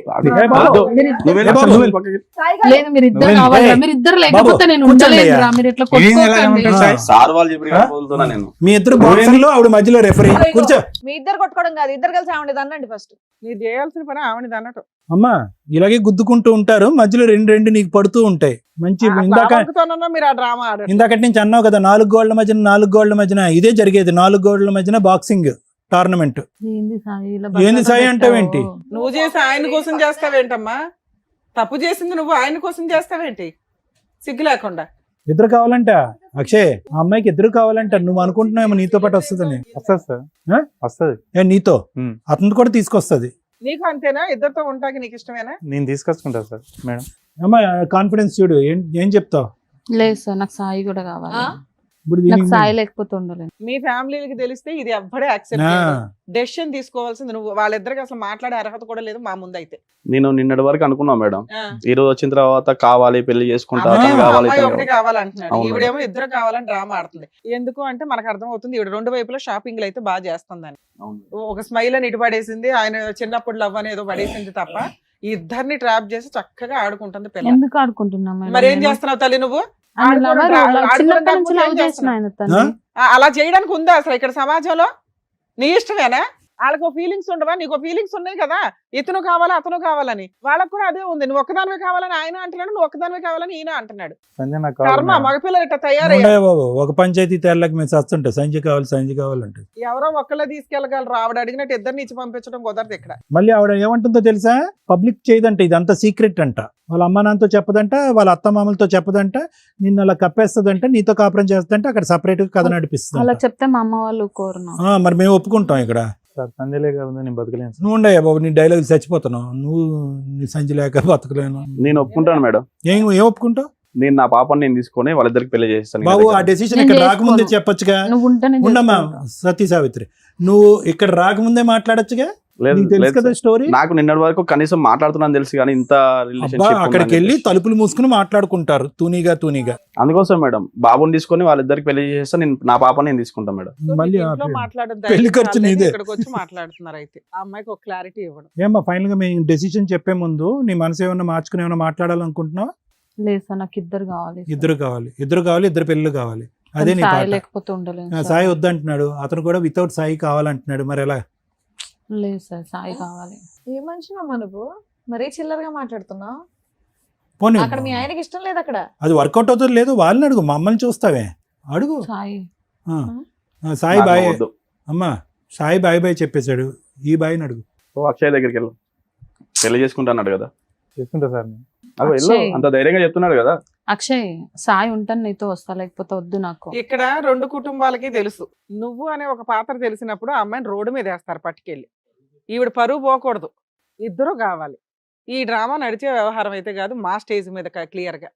బాబు. నువ్వే ఏ బాబు, నువ్వే పక్కకి. సాయి గారు, లేదు, మీరు ఇద్దరు నువ్వేంటి? కావాలి. ఏయ్, మీరు ఇద్దరు బాబు, లేకపోతే నేను కూర్చోండి ఉండలేదురా. అయ్యా. మీరు ఇట్లా ఏం ఎలా కొట్టుకోకండి. ఉంటారు సార్? సార్ వాళ్ళు చెప్పి పోతున్నా నేను. మీ ఇద్దరు బాక్సింగ్ లో ఆవిడ మధ్యలో రెఫరీ. కూర్చో. మీ ఇద్దరు కొట్టుకోవడం కాదు, ఇద్దరు కలిసి ఆవిడ అనండి ఫస్ట్. మీరు చేయాల్సిన పని ఆవిడది అన్నట్టు. అమ్మా, ఇలాగే గుద్దుకుంటూ ఉంటారు, మధ్యలో రెండు నీకు పడుతూ ఉంటాయి. మంచి మీరు ఆ డ్రామా ఆడారు. ఇందాకటి నుంచి అన్నావు కదా, 4 గోడల మధ్యన ఇదే జరిగేది. 4 గోడల మధ్యన బాక్సింగ్ టోర్నమెంట్. ఏంది సాయి ఇలా ఏంది బట్టలు సాయి అంటావేంటి? పెట్టావు? నువ్వు చేసి ఆయన కోసం చేస్తావేంటమ్మా? తప్పు చేసింది నువ్వు ఆయన కోసం చేస్తావేంటి సిగ్గు లేకుండా? ఇద్దరు కావాలంట అక్షయ్, ఆ అమ్మాయికి ఇద్దరు కావాలంట. నువ్వు అనుకుంటున్నావు నీతో పాటు వస్తుందని. వస్తుంది సార్, ఆ? వస్తుంది. నీతో ఉమ్. అతను కూడా తీసుకొస్తుంది. నీకు అంతేనా? ఇద్దరితో ఉంటాకి నీకు ఇష్టమేనా? నేను తీసుకొచ్చుకుంటా సార్ మేడం. అమ్మా, కాన్ఫిడెన్స్ చూడు. ఏం చెప్తావు లేదు సార్, నాకు సాయి కూడా కావాలి. ఇప్పుడు నాకు దీనికి? సాయి లేకపోతే ఉండలేను. మీ ఫ్యామిలీకి తెలిస్తే ఇది ఎవ్వడే యాక్సెప్ట్ ఆ, డెసిషన్ తీసుకోవాల్సింది నువ్వు. వాళ్ళిద్దరికి అసలు మాట్లాడే అర్హత కూడా లేదు మా ముందు అయితే. నేను నిన్నటి వరకు అనుకున్నా మేడం, ఈ రోజు వచ్చిన తర్వాత కావాలి పెళ్లి చేసుకుంటా, అమ్మాయి అతను కావాలి, అమ్మాయి ఇతను ఒకటి కావాలి. కావాలంటున్నాడు, అవును. ఈవిడేమో ఇద్దరు కావాలని డ్రామా ఆడుతుంది. ఎందుకు అంటే మనకు అర్థం అవుతుంది ఈవిడ 2 వైపులా షాపింగ్లు అయితే బాగా చేస్తుందని. అవును. ఒక స్మైల్ అని ఇటు పడేసింది, ఆయన చిన్నప్పుడు లవ్ అని ఏదో పడేసింది తప్ప ఈ ఇద్దరిని ట్రాప్ చేసి చక్కగా ఆడుకుంటుంది పిల్ల. ఎందుకు ఆడుకుంటున్నా మేడం? మరి ఏం చేస్తున్నావు తల్లి నువ్వు? ఆయన lover, ఆడుకోవడం చిన్నప్పటి కాకపోతే నుంచి ఏం లవ్ చేసిన చేస్తున్నావు? ఆయన తన్ని. అలా చేయడానికి ఉందా అసలు ఇక్కడ సమాజంలో? నీ ఇష్టమేనా? వాళ్ళకు ఫీలింగ్స్ ఉండవా? నీకు ఫీలింగ్స్ ఉన్నాయి కదా, ఇతను కావాలా అతను కావాలని. వాళ్ళకు కూడా అదే ఉంది. నువ్వు ఒక్కదానివే కావాలని ఆయన అంటున్నాడు, నువ్వు ఒక్కదానివే కావాలని ఈయన అంటున్నాడు. సంజయ్ నాకు కర్మ, కావాలి. మగపిల్లలు ఇట్లా తయారయ్యారు. ఉండవే బాబు, ఒక పంచాయతీ తేర్లకు మేము చస్తుంటే సంజయ్ కావాలంటే ఎవరో ఒక్కళ్ళే తీసుకెళ్ళగలరు. ఆవిడ అడిగినట్టు ఇద్దరిని ఇచ్చి పంపించడం కుదరదు ఇక్కడ. మళ్ళీ ఆవిడ ఏమంటుందో తెలుసా, పబ్లిక్ చేయదంట, ఇదంతా సీక్రెట్ అంట, వాళ్ళ అమ్మ నాన్నతో చెప్పదంట, వాళ్ళ అత్త మామలతో చెప్పదంట, నిన్ను అలా కప్పేస్తుందంట, నీతో కాపురం చేస్తుందంటే అక్కడ సపరేట్ గా కథ అలా నడిపిస్తుంది. చెప్తే మా అమ్మ వాళ్ళు కోరును. మరి మేము ఒప్పుకుంటాం ఇక్కడ. సార్ సంజయ్ లేక నేను బతకలేను సార్. నువ్వు ఉండయా బాబు, నీ డైలాగ్ చచ్చిపోతున్నావు నువ్వు, నీ సంచి లేక బతకలేను. నేను ఒప్పుకుంటాను మేడం. ఏం ఒప్పుకుంటావు నేను నా పాపని నేను తీసుకొని వాళ్ళిద్దరికి పెళ్లి చేస్తాను. బాబు? ఆ డెసిషన్ నేను ఇక్కడ చేసుకోను. రాకముందే చెప్పొచ్చుగా. నువ్వు ఉంటేనే ఉండమ్మా చేసుకుంటా. సతీ సావిత్రి, నువ్వు ఇక్కడ రాకముందే మాట్లాడొచ్చుగా. లేదు, నీకు తెలుసు లేదు కదా సార్. స్టోరీ. నాకు నిన్నటి వరకు కనీసం మాట్లాడుతున్నాను తెలుసు, కానీ ఇంత అబ్బా, రిలేషన్షిప్ అక్కడికి వెళ్ళి తలుపులు మూసుకుని మాట్లాడుకుంటారు తూనీగా. అందుకోసం మేడం బాబుని తీసుకొని వాళ్ళిద్దరికి పెళ్లి చేస్తే నేను నా పాపని నేను తీసుకుంటాను మేడం. సో మళ్ళీ మీకు ఆ ఇంట్లో పెళ్లి- మాట్లాడడం పెళ్లి ధైర్యం ఖర్చు చాలేదని నీదే. ఇక్కడికి వచ్చి మాట్లాడుతున్నారు. అయితే ఆ అమ్మాయికి ఒక క్లారిటీ ఇవ్వడం. ఏమ్మా ఫైనల్ గా మేము డెసిషన్ చెప్పే ముందు నీ మనసు ఏమన్నా మార్చుకుని ఏమన్నా మాట్లాడాలనుకుంటున్నావా? లేదు సార్, నాకు ఇద్దరు కావాలి సార్. ఇద్దరు కావాలి, ఇద్దరు పెళ్ళిళ్ళు కావాలి. అదే నీ సాయి పాట. లేకపోతే ఉండలేదు ఆ, సార్. సాయి వద్దంటున్నాడు, అతను కూడా వితౌట్ సాయి కావాలంటున్నాడు. మరి ఎలా? లేదు సార్, సాయి కావాలి. ఏ మనిషినమ్మా నువ్వు, మరీ చిల్లరగా మాట్లాడుతున్నావు. పోనీ అక్కడ మీ ఆయనకి ఇష్టం లేదు అక్కడ. అది వర్కౌట్ అవుతుంది లేదు, వాళ్ళని అడుగు, మమ్మల్ని చూస్తావే అడుగు. సాయి ఆ. సాయి నాకు బాయ్ వద్దు. అమ్మా, సాయి బాయ్ చెప్పేశాడు, ఈ బాయ్ని అడుగు. ఓ అక్షయ్ దగ్గరికి వెళ్ళు, పెళ్లి చేసుకుంటాన్నాడు కదా. చేసుకుంటా సార్ నేను. అగో వెళ్ళు, అక్షయ్. అంత ధైర్యంగా చెప్తున్నాడు కదా. అక్షయ్, సాయి ఉంటాను నీతో వస్తా, లేకపోతే వద్దు నాకు. ఇక్కడ రెండు కుటుంబాలకి తెలుసు, నువ్వు అనే ఒక పాత్ర తెలిసినప్పుడు ఆ అమ్మాయిని రోడ్డు మీద వేస్తారు పట్టుకెళ్ళి. ఈవిడ పరువు పోకూడదు, ఇద్దరు కావాలి. ఈ డ్రామా నడిచే వ్యవహారం అయితే కాదు, మా స్టేజ్ మీద క్లియర్ గా.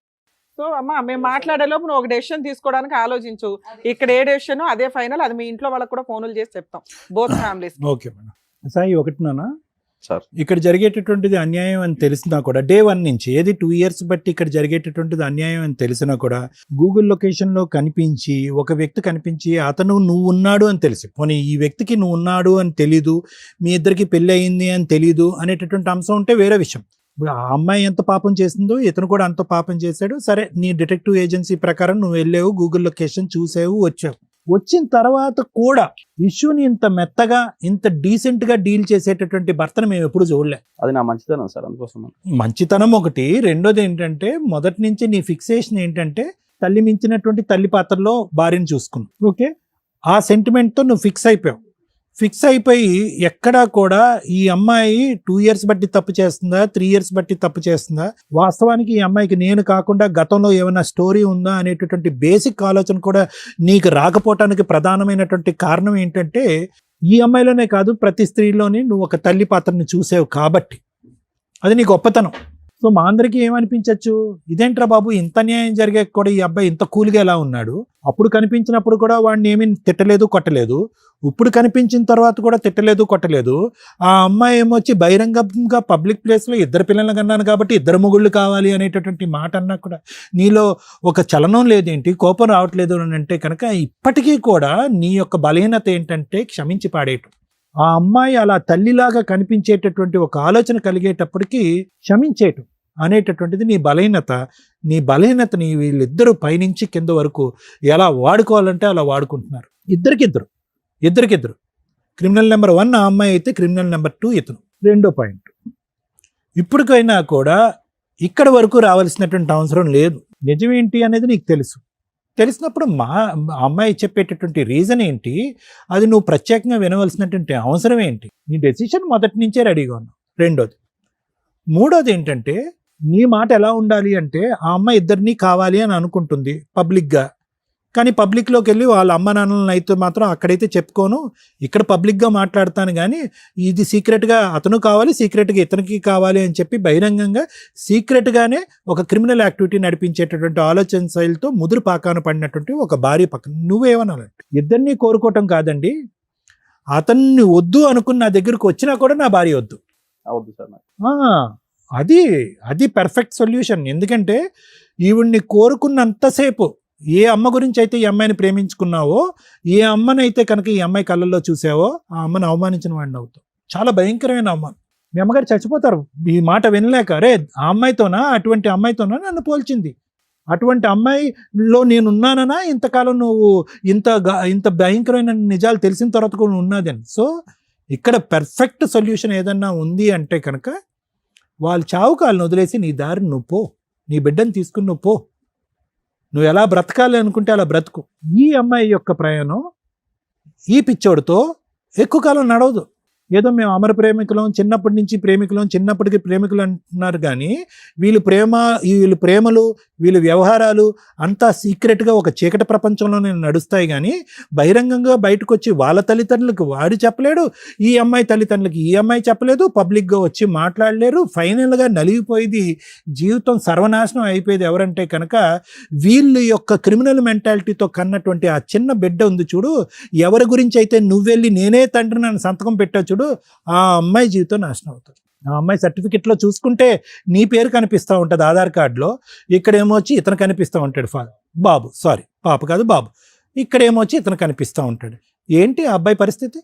సో అమ్మ, మేము మాట్లాడేలోపు నువ్వు ఒక డెసిషన్ తీసుకోవడానికి ఆలోచించు. ఇక్కడ ఏ డెసిషన్ అదే ఫైనల్. అది మీ ఇంట్లో వాళ్ళకి కూడా ఫోన్లు చేసి చెప్తాం, both families. Okay madam. Sai ఒకటి నాన్న, సార్ ఇక్కడ జరిగేటటువంటిది అన్యాయం అని తెలిసినా కూడా డే 1 నుంచి, ఏది 2 years బట్టి ఇక్కడ జరిగేటటువంటిది అన్యాయం అని తెలిసినా కూడా గూగుల్ లొకేషన్లో కనిపించి ఒక వ్యక్తి కనిపించి అతను నువ్వు ఉన్నాడు అని తెలిసి, పోనీ ఈ వ్యక్తికి నువ్వు ఉన్నాడు అని తెలీదు, మీ ఇద్దరికి పెళ్ళి అయింది అని తెలీదు అనేటటువంటి అంశం ఉంటే వేరే విషయం. ఇప్పుడు ఆ అమ్మాయి ఎంత పాపం చేసిందో ఇతను కూడా అంత పాపం చేశాడు. సరే, నీ డిటెక్టివ్ ఏజెన్సీ ప్రకారం నువ్వు వెళ్ళావు, గూగుల్ లొకేషన్ చూసావు, వచ్చావు. వచ్చిన తర్వాత కూడా ఇష్యూని ఇంత మెత్తగా ఇంత డీసెంట్ గా డీల్ చేసేటటువంటి భర్తను మేము ఎప్పుడు చూడలే. అది నా మంచిదనం సార్, అందుకోసం. మంచితనం ఒకటి. రెండోది ఏంటంటే, మొదటి నుంచి నీ ఫిక్సేషన్ ఏంటంటే తల్లి మించినటువంటి తల్లి పాత్రలో భార్యను చూసుకున్నావు. ఓకే, ఆ సెంటిమెంట్తో నువ్వు ఫిక్స్ అయిపోయి ఎక్కడా కూడా ఈ అమ్మాయి 2 years బట్టి తప్పు చేస్తుందా, 3 years బట్టి తప్పు చేస్తుందా, వాస్తవానికి ఈ అమ్మాయికి నేను కాకుండా గతంలో ఏమైనా స్టోరీ ఉందా అనేటటువంటి బేసిక్ ఆలోచన కూడా నీకు రాకపోవటానికి ప్రధానమైనటువంటి కారణం ఏంటంటే, ఈ అమ్మాయిలోనే కాదు ప్రతి స్త్రీలోని నువ్వు ఒక తల్లి పాత్రని చూసావు కాబట్టి. అది నీ గొప్పతనం. సో మా అందరికీ ఏమనిపించవచ్చు, ఇదేంట్రా బాబు ఇంత న్యాయం జరిగే కూడా ఈ అబ్బాయి ఇంత కూల్గా ఎలా ఉన్నాడు, అప్పుడు కనిపించినప్పుడు కూడా వాడిని ఏమీ తిట్టలేదు కొట్టలేదు, ఇప్పుడు కనిపించిన తర్వాత కూడా తిట్టలేదు కొట్టలేదు, ఆ అమ్మాయి ఏమొచ్చి బహిరంగంగా పబ్లిక్ ప్లేస్లో ఇద్దరు పిల్లలు కన్నాను కాబట్టి ఇద్దరు మొగుళ్ళు కావాలి అనేటటువంటి మాట అన్నా కూడా నీలో ఒక చలనం లేదేంటి, కోపం రావట్లేదు అని అంటే కనుక ఇప్పటికీ కూడా నీ యొక్క బలహీనత ఏంటంటే క్షమించి పాడేయటం. ఆ అమ్మాయి అలా తల్లిలాగా కనిపించేటటువంటి ఒక ఆలోచన కలిగేటప్పటికీ క్షమించేయటం అనేటటువంటిది నీ బలహీనత. నీ బలహీనతని వీళ్ళిద్దరూ పైనుంచి కింద వరకు ఎలా వాడుకోవాలంటే అలా వాడుకుంటున్నారు. ఇద్దరికిద్దరు. క్రిమినల్ నెంబర్ 1 ఆ అమ్మాయి అయితే, క్రిమినల్ నెంబర్ 2 ఇతను. రెండో పాయింట్, ఇప్పటికైనా కూడా ఇక్కడ వరకు రావాల్సినటువంటి అవసరం లేదు. నిజమేంటి అనేది నీకు తెలిసినప్పుడు మా అమ్మాయి చెప్పేటటువంటి రీజన్ ఏంటి, అది నువ్వు ప్రత్యేకంగా వినవలసినటువంటి అవసరం ఏంటి, నీ డెసిషన్ మొదటి నుంచే రెడీగా ఉన్నావు. మూడోది ఏంటంటే, నీ మాట ఎలా ఉండాలి అంటే, ఆ అమ్మాయి ఇద్దరినీ కావాలి అని అనుకుంటుంది పబ్లిక్గా, కానీ పబ్లిక్లోకి వెళ్ళి వాళ్ళ అమ్మ నాన్నలను అయితే మాత్రం అక్కడైతే చెప్పుకోను, ఇక్కడ పబ్లిక్గా మాట్లాడతాను, కానీ ఇది సీక్రెట్గా అతను కావాలి, సీక్రెట్గా ఇతనికి కావాలి అని చెప్పి బహిరంగంగా సీక్రెట్గానే ఒక క్రిమినల్ యాక్టివిటీ నడిపించేటటువంటి ఆలోచన శైలితో ముదురు పాకాన పడినటువంటి ఒక భార్య పక్కన నువ్వేమనాలంటే, ఇద్దరినీ కోరుకోవటం కాదండి, అతన్ని వద్దు అనుకుని నా దగ్గరకు వచ్చినా కూడా నా భార్య వద్దు. అవద్దు సార్ నాకు. అది పర్ఫెక్ట్ సొల్యూషన్. ఎందుకంటే ఈవిడ్ని కోరుకున్నంతసేపు ఏ అమ్మ గురించి అయితే ఈ అమ్మాయిని ప్రేమించుకున్నావో, ఏ అమ్మనైతే కనుక ఈ అమ్మాయి కళ్ళల్లో చూసావో, ఆ అమ్మని అవమానించిన వాడిని అవుతావు. చాలా భయంకరమైన అవమానం. మీ అమ్మగారు చచ్చిపోతారు ఈ మాట వినలేక, రే ఆ అమ్మాయితోనా, అటువంటి అమ్మాయితోనా నన్ను పోల్చింది, అటువంటి అమ్మాయిలో నేను ఉన్నానన్నా ఇంతకాలం నువ్వు ఇంత భయంకరమైన నిజాలు తెలిసిన తర్వాత కూడా ఉన్నదని. సో ఇక్కడ పర్ఫెక్ట్ సొల్యూషన్ ఏదన్నా ఉంది అంటే కనుక వాళ్ళు చావుకు వాళ్ళని వదిలేసి నీ దారిని నువ్వు పో, నీ బిడ్డను తీసుకుని నువ్వు పో, నువ్వు ఎలా బ్రతకాలి అనుకుంటే అలా బ్రతుకు. ఈ అమ్మాయి యొక్క ప్రయాణం ఈ పిచ్చోడితో ఎక్కువ కాలం నడవదు. ఏదో మేము అమర ప్రేమికులం, చిన్నప్పటి నుంచి ప్రేమికులం, చిన్నప్పటికి ప్రేమికులు అంటున్నారు కానీ వీళ్ళు ప్రేమలు వీళ్ళ వ్యవహారాలు అంతా సీక్రెట్గా ఒక చీకటి ప్రపంచంలోనే నడుస్తాయి. కానీ బహిరంగంగా బయటకు వచ్చి వాళ్ళ తల్లిదండ్రులకు వాడు చెప్పలేడు, ఈ అమ్మాయి తల్లిదండ్రులకి ఈ అమ్మాయి చెప్పలేదు, పబ్లిక్గా వచ్చి మాట్లాడలేరు. ఫైనల్గా నలిగిపోయేది, జీవితం సర్వనాశనం అయిపోయేది ఎవరంటే కనుక వీళ్ళ యొక్క క్రిమినల్ మెంటాలిటీతో కన్నటువంటి ఆ చిన్న బిడ్డ ఉంది చూడు, ఎవరి గురించి అయితే నువ్వెళ్ళి నేనే తండ్రి నన్ను సంతకం పెట్టా చూడు, ఆ అమ్మాయి జీవితం నాశనం అవుతుంది. ఆ అమ్మాయి సర్టిఫికెట్లో చూసుకుంటే నీ పేరు కనిపిస్తూ ఉంటుంది ఆధార్ కార్డులో, ఇక్కడేమో వచ్చి ఇతను కనిపిస్తూ ఉంటాడు బాబు, సారీ పాప కాదు బాబు, ఇక్కడేమో వచ్చి ఇతను కనిపిస్తూ ఉంటాడు. ఏంటి ఆ అబ్బాయి పరిస్థితి,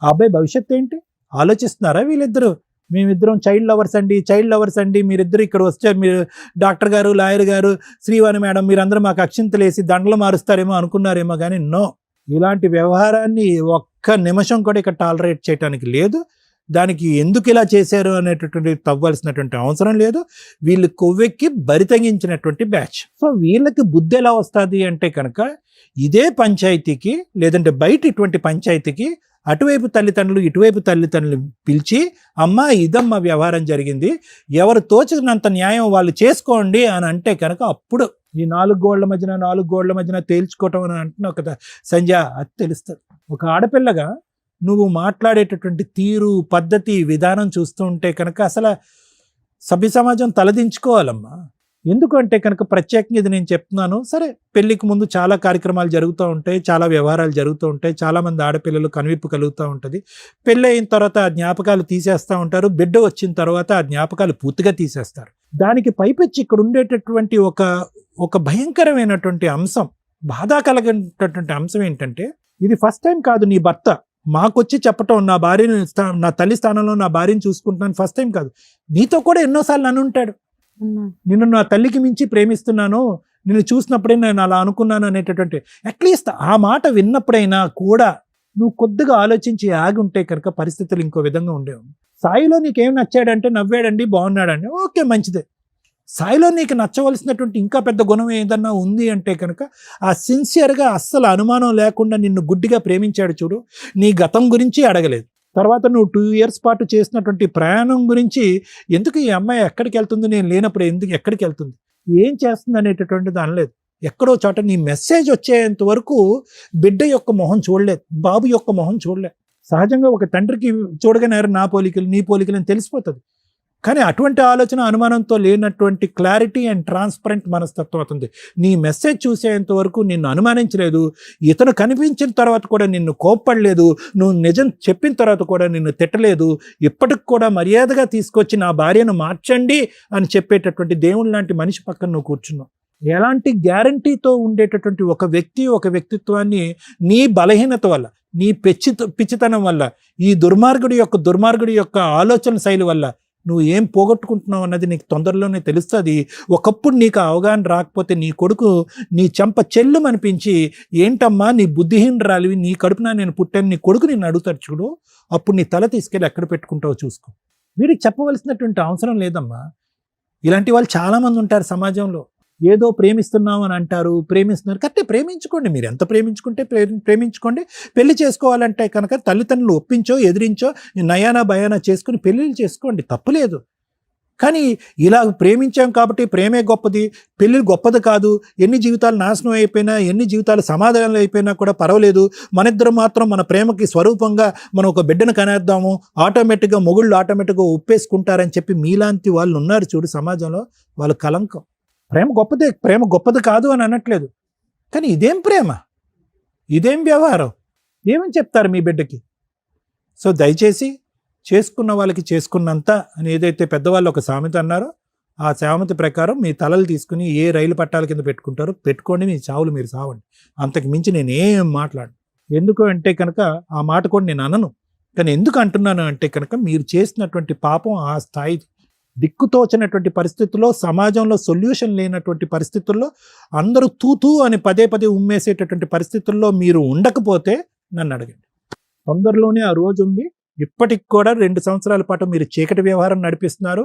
ఆ అబ్బాయి భవిష్యత్తు ఏంటి ఆలోచిస్తున్నారా వీళ్ళిద్దరూ? మేమిద్దరం చైల్డ్ లవర్స్ అండి, మీరిద్దరు ఇక్కడ వచ్చారు, మీరు డాక్టర్ గారు, లాయర్ గారు, శ్రీవాణి మేడం మీరందరూ మాకు అక్షింతలు వేసి దండలు మారుస్తారేమో అనుకున్నారేమో కానీ నో, ఇలాంటి వ్యవహారాన్ని ఒక్క నిమిషం కూడా ఇక్కడ టాలరేట్ చేయడానికి లేదు. దానికి ఎందుకు ఇలా చేశారు అనేటటువంటి తవ్వాల్సినటువంటి అవసరం లేదు. వీళ్ళు కొవ్వెక్కి బరితగించినటువంటి బ్యాచ్. సో వీళ్ళకి బుద్ధి ఎలా వస్తుంది అంటే కనుక ఇదే పంచాయతీకి లేదంటే బయట ఇటువంటి పంచాయతీకి అటువైపు తల్లిదండ్రులు ఇటువైపు తల్లిదండ్రులు పిలిచి అమ్మ ఇదమ్మ వ్యవహారం జరిగింది, ఎవరు తోచినంత న్యాయం వాళ్ళు చేసుకోండి అని అంటే కనుక అప్పుడు ఈ నాలుగు గోళ్ల మధ్యన తేల్చుకోవటం అని అంటున్నావు కదా సంధ్య, అది తెలుస్తుంది. ఒక ఆడపిల్లగా నువ్వు మాట్లాడేటటువంటి తీరు, పద్ధతి, విధానం చూస్తూ ఉంటే కనుక అసలు సభ్య సమాజం తలదించుకోవాలమ్మా. ఎందుకంటే కనుక ప్రత్యేకంగా ఇది నేను చెప్తున్నాను. సరే, పెళ్లికి ముందు చాలా కార్యక్రమాలు జరుగుతూ ఉంటాయి, చాలా వ్యవహారాలు జరుగుతూ ఉంటాయి, చాలామంది ఆడపిల్లలు కనువిప్పు కలుగుతూ ఉంటుంది. పెళ్ళి అయిన తర్వాత ఆ జ్ఞాపకాలు తీసేస్తూ ఉంటారు, బిడ్డ వచ్చిన తర్వాత ఆ జ్ఞాపకాలు పూర్తిగా తీసేస్తారు. దానికి పైపెచ్చి ఇక్కడ ఉండేటటువంటి ఒక భయంకరమైనటువంటి అంశం, బాధ కలిగినటువంటి అంశం ఏంటంటే ఇది ఫస్ట్ టైం కాదు నీ భర్త మాకొచ్చి చెప్పటం, నా భార్యని నా తల్లి స్థానంలో నా భార్యని చూసుకుంటున్నాను ఫస్ట్ టైం కాదు, నీతో కూడా ఎన్నోసార్లు అని ఉంటాడు. నిన్ను నా తల్లికి మించి ప్రేమిస్తున్నాను, నిన్ను చూసినప్పుడే నేను అలా అనుకున్నాను అనేటటువంటి అట్లీస్ట్ ఆ మాట విన్నప్పుడైనా కూడా నువ్వు కొద్దిగా ఆలోచించి ఆగి ఉంటే కనుక పరిస్థితులు ఇంకో విధంగా ఉండేవి. సాయిలో నీకేం నచ్చాడంటే నవ్వాడండి, బాగున్నాడండి, ఓకే మంచిదే. సాయిలో నీకు నచ్చవలసినటువంటి ఇంకా పెద్ద గుణం ఏదన్నా ఉంది అంటే కనుక ఆ సిన్సియర్గా అస్సలు అనుమానం లేకుండా నిన్ను గుడ్డిగా ప్రేమించాడు చూడు, నీ గతం గురించి అడగలేదు. తర్వాత నువ్వు 2 years పాటు చేసినటువంటి ప్రయాణం గురించి, ఎందుకు ఈ అమ్మాయి ఎక్కడికి వెళ్తుంది, నేను లేనప్పుడు ఎందుకు ఎక్కడికి వెళ్తుంది, ఏం చేస్తుంది అనేటటువంటిది అనలేదు. ఎక్కడో చోట నీ మెసేజ్ వచ్చేంత వరకు బిడ్డ యొక్క మొహం చూడలేదు, బాబు యొక్క మొహం చూడలేదు. సహజంగా ఒక తండ్రికి చూడగానే నా పోలికలు నీ పోలికలు అని తెలిసిపోతుంది. కానీ అటువంటి ఆలోచన అనుమానంతో లేనటువంటి క్లారిటీ అండ్ ట్రాన్స్పరెంట్ మనస్తత్వం అవుతుంది. నీ మెసేజ్ చూసేంత వరకు నిన్ను అనుమానించలేదు, ఇతను కనిపించిన తర్వాత కూడా నిన్ను కోప్పడలేదు, నువ్వు నిజం చెప్పిన తర్వాత కూడా నిన్ను తిట్టలేదు, ఇప్పటికి కూడా మర్యాదగా తీసుకొచ్చి నా భార్యను మార్చండి అని చెప్పేటటువంటి దేవుని లాంటి మనిషి పక్కన నువ్వు కూర్చున్నావు. ఎలాంటి గ్యారంటీతో ఉండేటటువంటి ఒక వ్యక్తిత్వాన్ని నీ బలహీనత వల్ల, నీ పిచ్చితనం వల్ల, ఈ దుర్మార్గుడి యొక్క ఆలోచన శైలి వల్ల నువ్వు ఏం పోగొట్టుకుంటున్నావు అన్నది నీకు తొందరలోనే తెలుస్తుంది. ఒకప్పుడు నీకు అవగాహన రాకపోతే నీ కొడుకు నీ చెంప చెల్లు అనిపించి, ఏంటమ్మా నీ బుద్ధిహీనరాలివి, నీ కడుపున నేను పుట్టాను, నీ కొడుకు నిన్ను అడుగుతాడు చూడు, అప్పుడు నీ తల తీసుకెళ్ళి ఎక్కడ పెట్టుకుంటావో చూసుకో. వీడికి చెప్పవలసినటువంటి అవసరం లేదమ్మా. ఇలాంటి వాళ్ళు చాలామంది ఉంటారు సమాజంలో. ఏదో ప్రేమిస్తున్నాం అని అంటారు, ప్రేమిస్తున్నారు, కరెక్టే, ప్రేమించుకోండి, మీరు ఎంత ప్రేమించుకుంటే ప్రేమించుకోండి. పెళ్లి చేసుకోవాలంటే కనుక తల్లిదండ్రులు ఒప్పించో ఎదిరించో నయానా భయానా చేసుకుని పెళ్ళిళ్ళు చేసుకోండి, తప్పులేదు. కానీ ఇలా ప్రేమించాం కాబట్టి ప్రేమే గొప్పది, పెళ్ళి గొప్పది కాదు, ఎన్ని జీవితాలు నాశనం అయిపోయినా, ఎన్ని జీవితాలు సమాధానాలు అయిపోయినా కూడా పర్వాలేదు, మనిద్దరం మాత్రం మన ప్రేమకి స్వరూపంగా మనం ఒక బిడ్డను కనేద్దాము, ఆటోమేటిక్గా మొగుళ్ళు ఆటోమేటిక్గా ఒప్పేసుకుంటారని చెప్పి మీలాంటి వాళ్ళు ఉన్నారు చూడు సమాజంలో, వాళ్ళు కలంకం. ప్రేమ గొప్పది కాదు అని అనట్లేదు, కానీ ఇదేం ప్రేమ, ఇదేం వ్యవహారం, ఏమని చెప్తారు మీ బిడ్డకి? సో దయచేసి చేసుకున్న వాళ్ళకి చేసుకున్నంత అని ఏదైతే పెద్దవాళ్ళు ఒక సామెత అన్నారో, ఆ సామెత ప్రకారం మీ తలలు తీసుకుని ఏ రైలు పట్టాల కింద పెట్టుకుంటారో పెట్టుకోండి, మీ చావులు మీరు సావండి. అంతకు మించి నేనేం మాట్లాడు. ఎందుకు అంటే కనుక ఆ మాట కూడా నేను అనను, కానీ ఎందుకు అంటున్నాను అంటే కనుక మీరు చేసినటువంటి పాపం ఆ స్థాయి, దిక్కుతోచినటువంటి పరిస్థితుల్లో, సమాజంలో సొల్యూషన్ లేనటువంటి పరిస్థితుల్లో, అందరూ తూతూ అని పదే పదే ఉమ్మేసేటటువంటి పరిస్థితుల్లో మీరు ఉండకపోతే నన్ను అడగండి. తొందరలోనే ఆ రోజు ఉంది. ఇప్పటికి కూడా 2 సంవత్సరాల పాటు మీరు చీకటి వ్యవహారం నడిపిస్తున్నారు.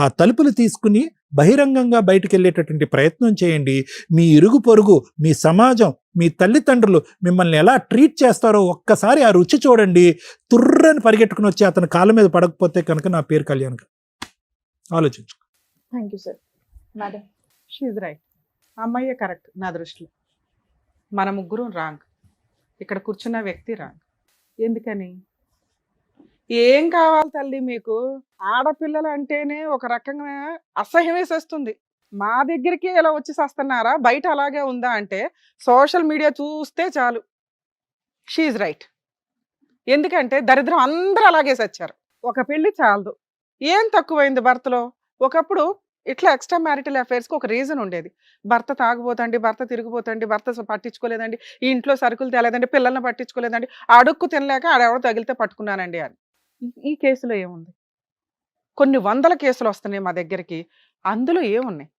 ఆ తలుపులు తీసుకుని బహిరంగంగా బయటికి వెళ్ళేటటువంటి ప్రయత్నం చేయండి. మీ ఇరుగు పొరుగు, మీ సమాజం, మీ తల్లిదండ్రులు మిమ్మల్ని ఎలా ట్రీట్ చేస్తారో ఒక్కసారి ఆ రుచి చూడండి. తుర్రని పరిగెట్టుకుని వచ్చి అతని కాళ్ళ మీద పడకపోతే కనుక నా పేరు కళ్యాణ్. ఆలోచించు. Thank you sir. Madam, she's right. అమ్మాయే కరెక్ట్ నా దృష్టిలో. మన ముగ్గురు రాంగ్. ఇక్కడ కూర్చున్న వ్యక్తి రాంగ్. ఎందుకని? ఏం కావాలి తల్లి మీకు? ఆడపిల్లలు అంటేనే ఒక రకంగా అసహ్యం వేసేస్తుంది. మా దగ్గరికి ఇలా వచ్చి వస్తున్నారా, బయట అలాగే ఉందా అంటే సోషల్ మీడియా చూస్తే చాలు. She's right. ఎందుకంటే దరిద్రం అందరూ అలాగే సచ్చారు. ఒక పెళ్లి చాలదు. ఏం తక్కువైంది భర్తలో? ఒకప్పుడు ఇట్లా ఎక్స్ట్రా మ్యారిటల్ అఫైర్స్కి ఒక రీజన్ ఉండేది. భర్త తాగుపోతండి, భర్త తిరిగిపోతండి, భర్త పట్టించుకోలేదండి, ఈ ఇంట్లో సరుకులు తేలేదండి, పిల్లల్ని పట్టించుకోలేదండి, అడుక్కు తినలేక ఆడెవడో తగిలితే పట్టుకున్నానండి అని. ఈ కేసులో ఏముంది? కొన్ని వందల కేసులు వస్తున్నాయి మా దగ్గరికి. అందులో ఏమున్నాయి?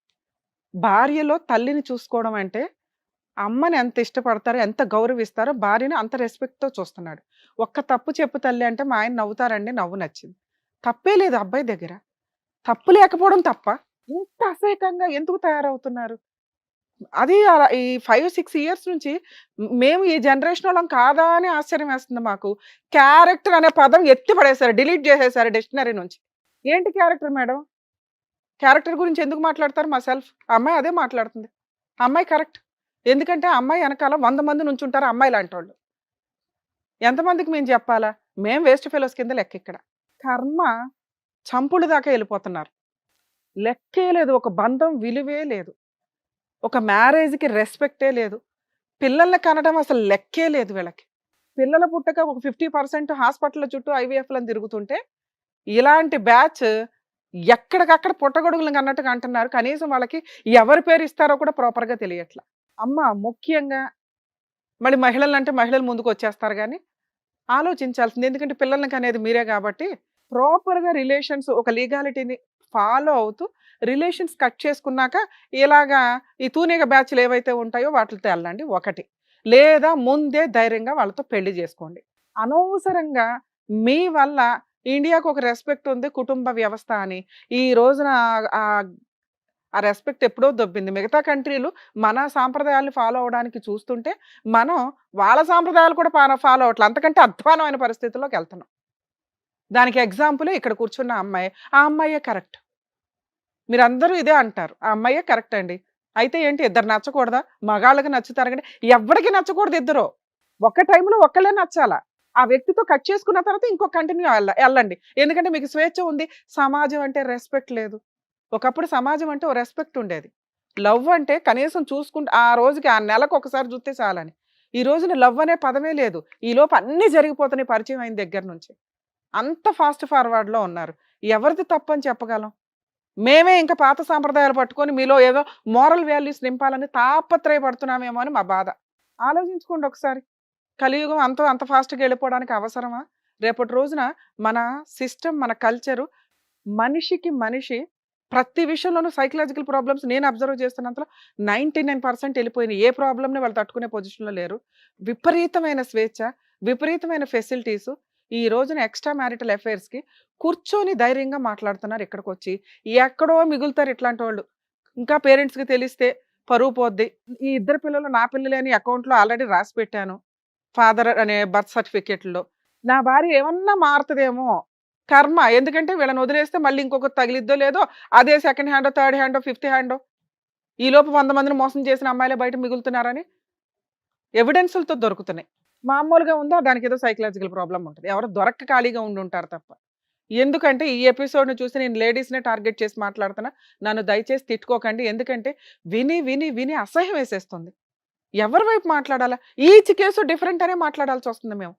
భార్యలో తల్లిని చూసుకోవడం అంటే అమ్మని ఎంత ఇష్టపడతారో, ఎంత గౌరవిస్తారో భార్యని అంత రెస్పెక్ట్తో చూస్తున్నాడు. ఒక్క తప్పు చెప్పు తల్లి అంటే మా ఆయన నవ్వుతారండి, నవ్వు నచ్చింది. తప్పే లేదు అబ్బాయి దగ్గర. తప్పు లేకపోవడం తప్ప ఇంత అసహ్యకంగా ఎందుకు తయారవుతున్నారు? అది ఈ 5-6 ఇయర్స్ నుంచి మేము ఈ జనరేషన్ వాళ్ళం కాదా అని ఆశ్చర్యం వేస్తుంది మాకు. క్యారెక్టర్ అనే పదం ఎత్తి పడేశారు, డిలీట్ చేసేసారు డిక్షనరీ నుంచి. ఏంటి క్యారెక్టర్ మేడం? క్యారెక్టర్ గురించి ఎందుకు మాట్లాడతారు? మా సెల్ఫ్ అమ్మాయి అదే మాట్లాడుతుంది. అమ్మాయి కరెక్ట్. ఎందుకంటే అమ్మాయి వెనకాల 100 మంది నుంచి ఉంటారు అమ్మాయి లాంటి వాళ్ళు. ఎంతమందికి మేము చెప్పాలా? మేము వేస్ట్ ఫెలోస్ కింద లెక్క. ఇక్కడ కర్మ చంపుడు దాకా వెళ్ళిపోతున్నారు. లెక్కే లేదు. ఒక బంధం విలువే లేదు. ఒక మ్యారేజ్కి రెస్పెక్టే లేదు. పిల్లల్ని కనడం అసలు లెక్కే లేదు వీళ్ళకి. పిల్లల పుట్టక ఒక 50% హాస్పిటల్ చుట్టూ ఐవీఎఫ్లను తిరుగుతుంటే ఇలాంటి బ్యాచ్ ఎక్కడికక్కడ పుట్టగొడుగులను అన్నట్టుగా అంటున్నారు. కనీసం వాళ్ళకి ఎవరి పేరు ఇస్తారో కూడా ప్రాపర్గా తెలియట్లా. అమ్మ ముఖ్యంగా మళ్ళీ మహిళలు అంటే మహిళలు ముందుకు వచ్చేస్తారు కానీ ఆలోచించాల్సింది. ఎందుకంటే పిల్లలకి అనేది మీరే కాబట్టి ప్రాపర్గా రిలేషన్స్ ఒక లీగాలిటీని ఫాలో అవుతూ రిలేషన్స్ కట్ చేసుకున్నాక ఇలాగా ఈ తూనిగ బ్యాచ్లు ఏవైతే ఉంటాయో వాటితో వెళ్ళండి. ఒకటి, లేదా ముందే ధైర్యంగా వాళ్ళతో పెళ్లి చేసుకోండి. అనవసరంగా మీ వల్ల ఇండియాకు ఒక రెస్పెక్ట్ ఉంది కుటుంబ వ్యవస్థ అని ఈ రోజున ఆ రెస్పెక్ట్ ఎప్పుడో దొబ్బింది. మిగతా కంట్రీలు మన సాంప్రదాయాలను ఫాలో అవడానికి చూస్తుంటే మనం వాళ్ళ సాంప్రదాయాలు కూడా ఫాలో అవట్లేదు. అంతకంటే అధ్వానమైన పరిస్థితుల్లోకి వెళ్తున్నాం. దానికి ఎగ్జాంపుల్ ఇక్కడ కూర్చున్న అమ్మాయి. ఆ అమ్మాయే కరెక్ట్. మీరందరూ ఇదే అంటారు, ఆ అమ్మాయే కరెక్ట్ అండి. అయితే ఏంటి, ఇద్దరు నచ్చకూడదా? మగాళ్ళకి నచ్చుతారు కానీ ఎవరికి నచ్చకూడదు. ఇద్దరు ఒక్క టైంలో ఒక్కళ్ళే నచ్చాలా. ఆ వ్యక్తితో కట్ చేసుకున్న తర్వాత ఇంకో కంటిన్యూ వెళ్ళండి. ఎందుకంటే మీకు స్వేచ్ఛ ఉంది. సమాజం అంటే రెస్పెక్ట్ లేదు. ఒకప్పుడు సమాజం అంటే ఓ రెస్పెక్ట్ ఉండేది. లవ్ అంటే కనీసం చూసుకుంటే ఆ రోజుకి ఆ నెలకు ఒకసారి చూస్తే చాలని. ఈ రోజున లవ్ అనే పదమే లేదు. ఈ లోపు అన్నీ జరిగిపోతున్నాయి పరిచయం అయిన దగ్గర నుంచి. అంత ఫాస్ట్ ఫార్వర్డ్లో ఉన్నారు. ఎవరిది తప్పు అని చెప్పగలం? మేమే ఇంకా పాత సాంప్రదాయాలు పట్టుకొని మీలో ఏదో మోరల్ వాల్యూస్ నింపాలని తాపత్రయపడుతున్నామేమో అని మా బాధ. ఆలోచించుకోండి ఒకసారి. కలియుగం అంత ఫాస్ట్గా వెళ్ళిపోవడానికి అవసరమా? రేపటి రోజున మన సిస్టమ్, మన కల్చరు, మనిషికి మనిషి ప్రతి విషయంలోనూ సైకలాజికల్ ప్రాబ్లమ్స్ నేను అబ్జర్వ్ చేస్తున్నంతలో 99% వెళ్ళిపోయినాయి. ఏ ప్రాబ్లమ్ని వాళ్ళు తట్టుకునే పొజిషన్లో లేరు. విపరీతమైన స్వేచ్ఛ, విపరీతమైన ఫెసిలిటీసు. ఈ రోజున ఎక్స్ట్రా మ్యారిటల్ అఫైర్స్కి కూర్చొని ధైర్యంగా మాట్లాడుతున్నారు. ఇక్కడికి వచ్చి ఎక్కడో మిగులుతారు ఇట్లాంటి వాళ్ళు. ఇంకా పేరెంట్స్కి తెలిస్తే పరువు పోద్ది. ఈ ఇద్దరు పిల్లలు నా పిల్లలే అని అకౌంట్లో ఆల్రెడీ రాసి పెట్టాను, ఫాదర్ అనే బర్త్ సర్టిఫికేట్లో. నా భార్య ఏమన్నా మారుతుందేమో కర్మ. ఎందుకంటే వీళ్ళని వదిలేస్తే మళ్ళీ ఇంకొకటి తగిలిద్దో లేదో, అదే సెకండ్ హ్యాండో, థర్డ్ హ్యాండో, ఫిఫ్త్ హ్యాండో. ఈలోపు 100 మందిని మోసం చేసిన అమ్మాయిలే బయట మిగులుతున్నారని ఎవిడెన్సులతో దొరుకుతున్నాయి. మామూలుగా ఉందా, దానికి ఏదో సైకలాజికల్ ప్రాబ్లం ఉంటుంది. ఎవరు దొరక్క ఖాళీగా ఉండి ఉంటారు తప్ప. ఎందుకంటే ఈ ఎపిసోడ్ని చూసి నేను లేడీస్నే టార్గెట్ చేసి మాట్లాడుతున్నా. నన్ను దయచేసి తిట్టుకోకండి. ఎందుకంటే విని విని విని అసహ్యం వేసేస్తుంది. ఎవరి వైపు మాట్లాడాలా? ఈచ్ కేసు డిఫరెంట్ అనే మాట్లాడాల్సి వస్తుంది. మేము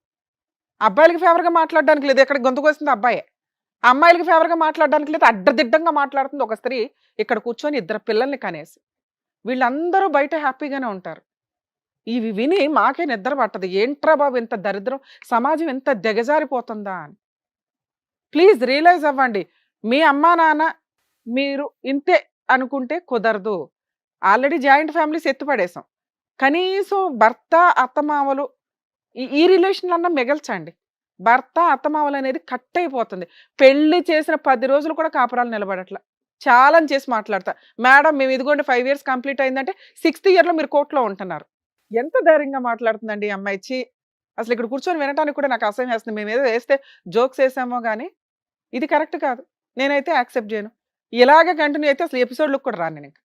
అబ్బాయిలకి ఫేవర్గా మాట్లాడడానికి లేదు, ఇక్కడ గొంతుకు వస్తుంది అబ్బాయే. అమ్మాయిలకి ఫేవర్గా మాట్లాడడానికి లేదు, అడ్డదిడ్డంగా మాట్లాడుతుంది ఒక స్త్రీ ఇక్కడ కూర్చొని 2 పిల్లల్ని కనేసి. వీళ్ళందరూ బయట హ్యాపీగానే ఉంటారు. ఇవి విని మాకే నిద్ర పట్టదు. ఏంట్రా బాబు ఇంత దరిద్రం, సమాజం ఎంత దిగజారిపోతుందా అని. ప్లీజ్ రియలైజ్ అవ్వండి. మీ అమ్మా నాన్న మీరు ఇంతే అనుకుంటే కుదరదు. ఆల్రెడీ జాయింట్ ఫ్యామిలీస్ ఎత్తిపడేసాం. కనీసం భర్త, అత్తమామలు ఈ రిలేషన్ అన్నా మిగల్చండి. భర్త, అత్తమామలు అనేది కట్ అయిపోతుంది. పెళ్లి చేసిన 10 రోజులు కూడా కాపురాలు నిలబడట్ల. ఛాలెంజ్ చేసి మాట్లాడతా. మేడం మేము ఇదిగోండి 5 ఇయర్స్ కంప్లీట్ అయిందంటే 6th ఇయర్‌లో మీరు కోర్ట్‌లో ఉంటున్నారు. ఎంత ధైర్యంగా మాట్లాడుతుందండి ఈ అమ్మాయి. ఛీ! అసలు ఇక్కడ కూర్చొని వినటానికి కూడా నాకు అసహ్యం వేస్తుంది. మేమేదో వేస్తే జోక్స్ వేసామో గానీ, ఇది కరెక్ట్ కాదు. నేనైతే యాక్సెప్ట్ చేయను. ఇలాగే కంటిన్యూ అయితే అసలు ఎపిసోడ్‌లోకి కూడా రాను నేనింక.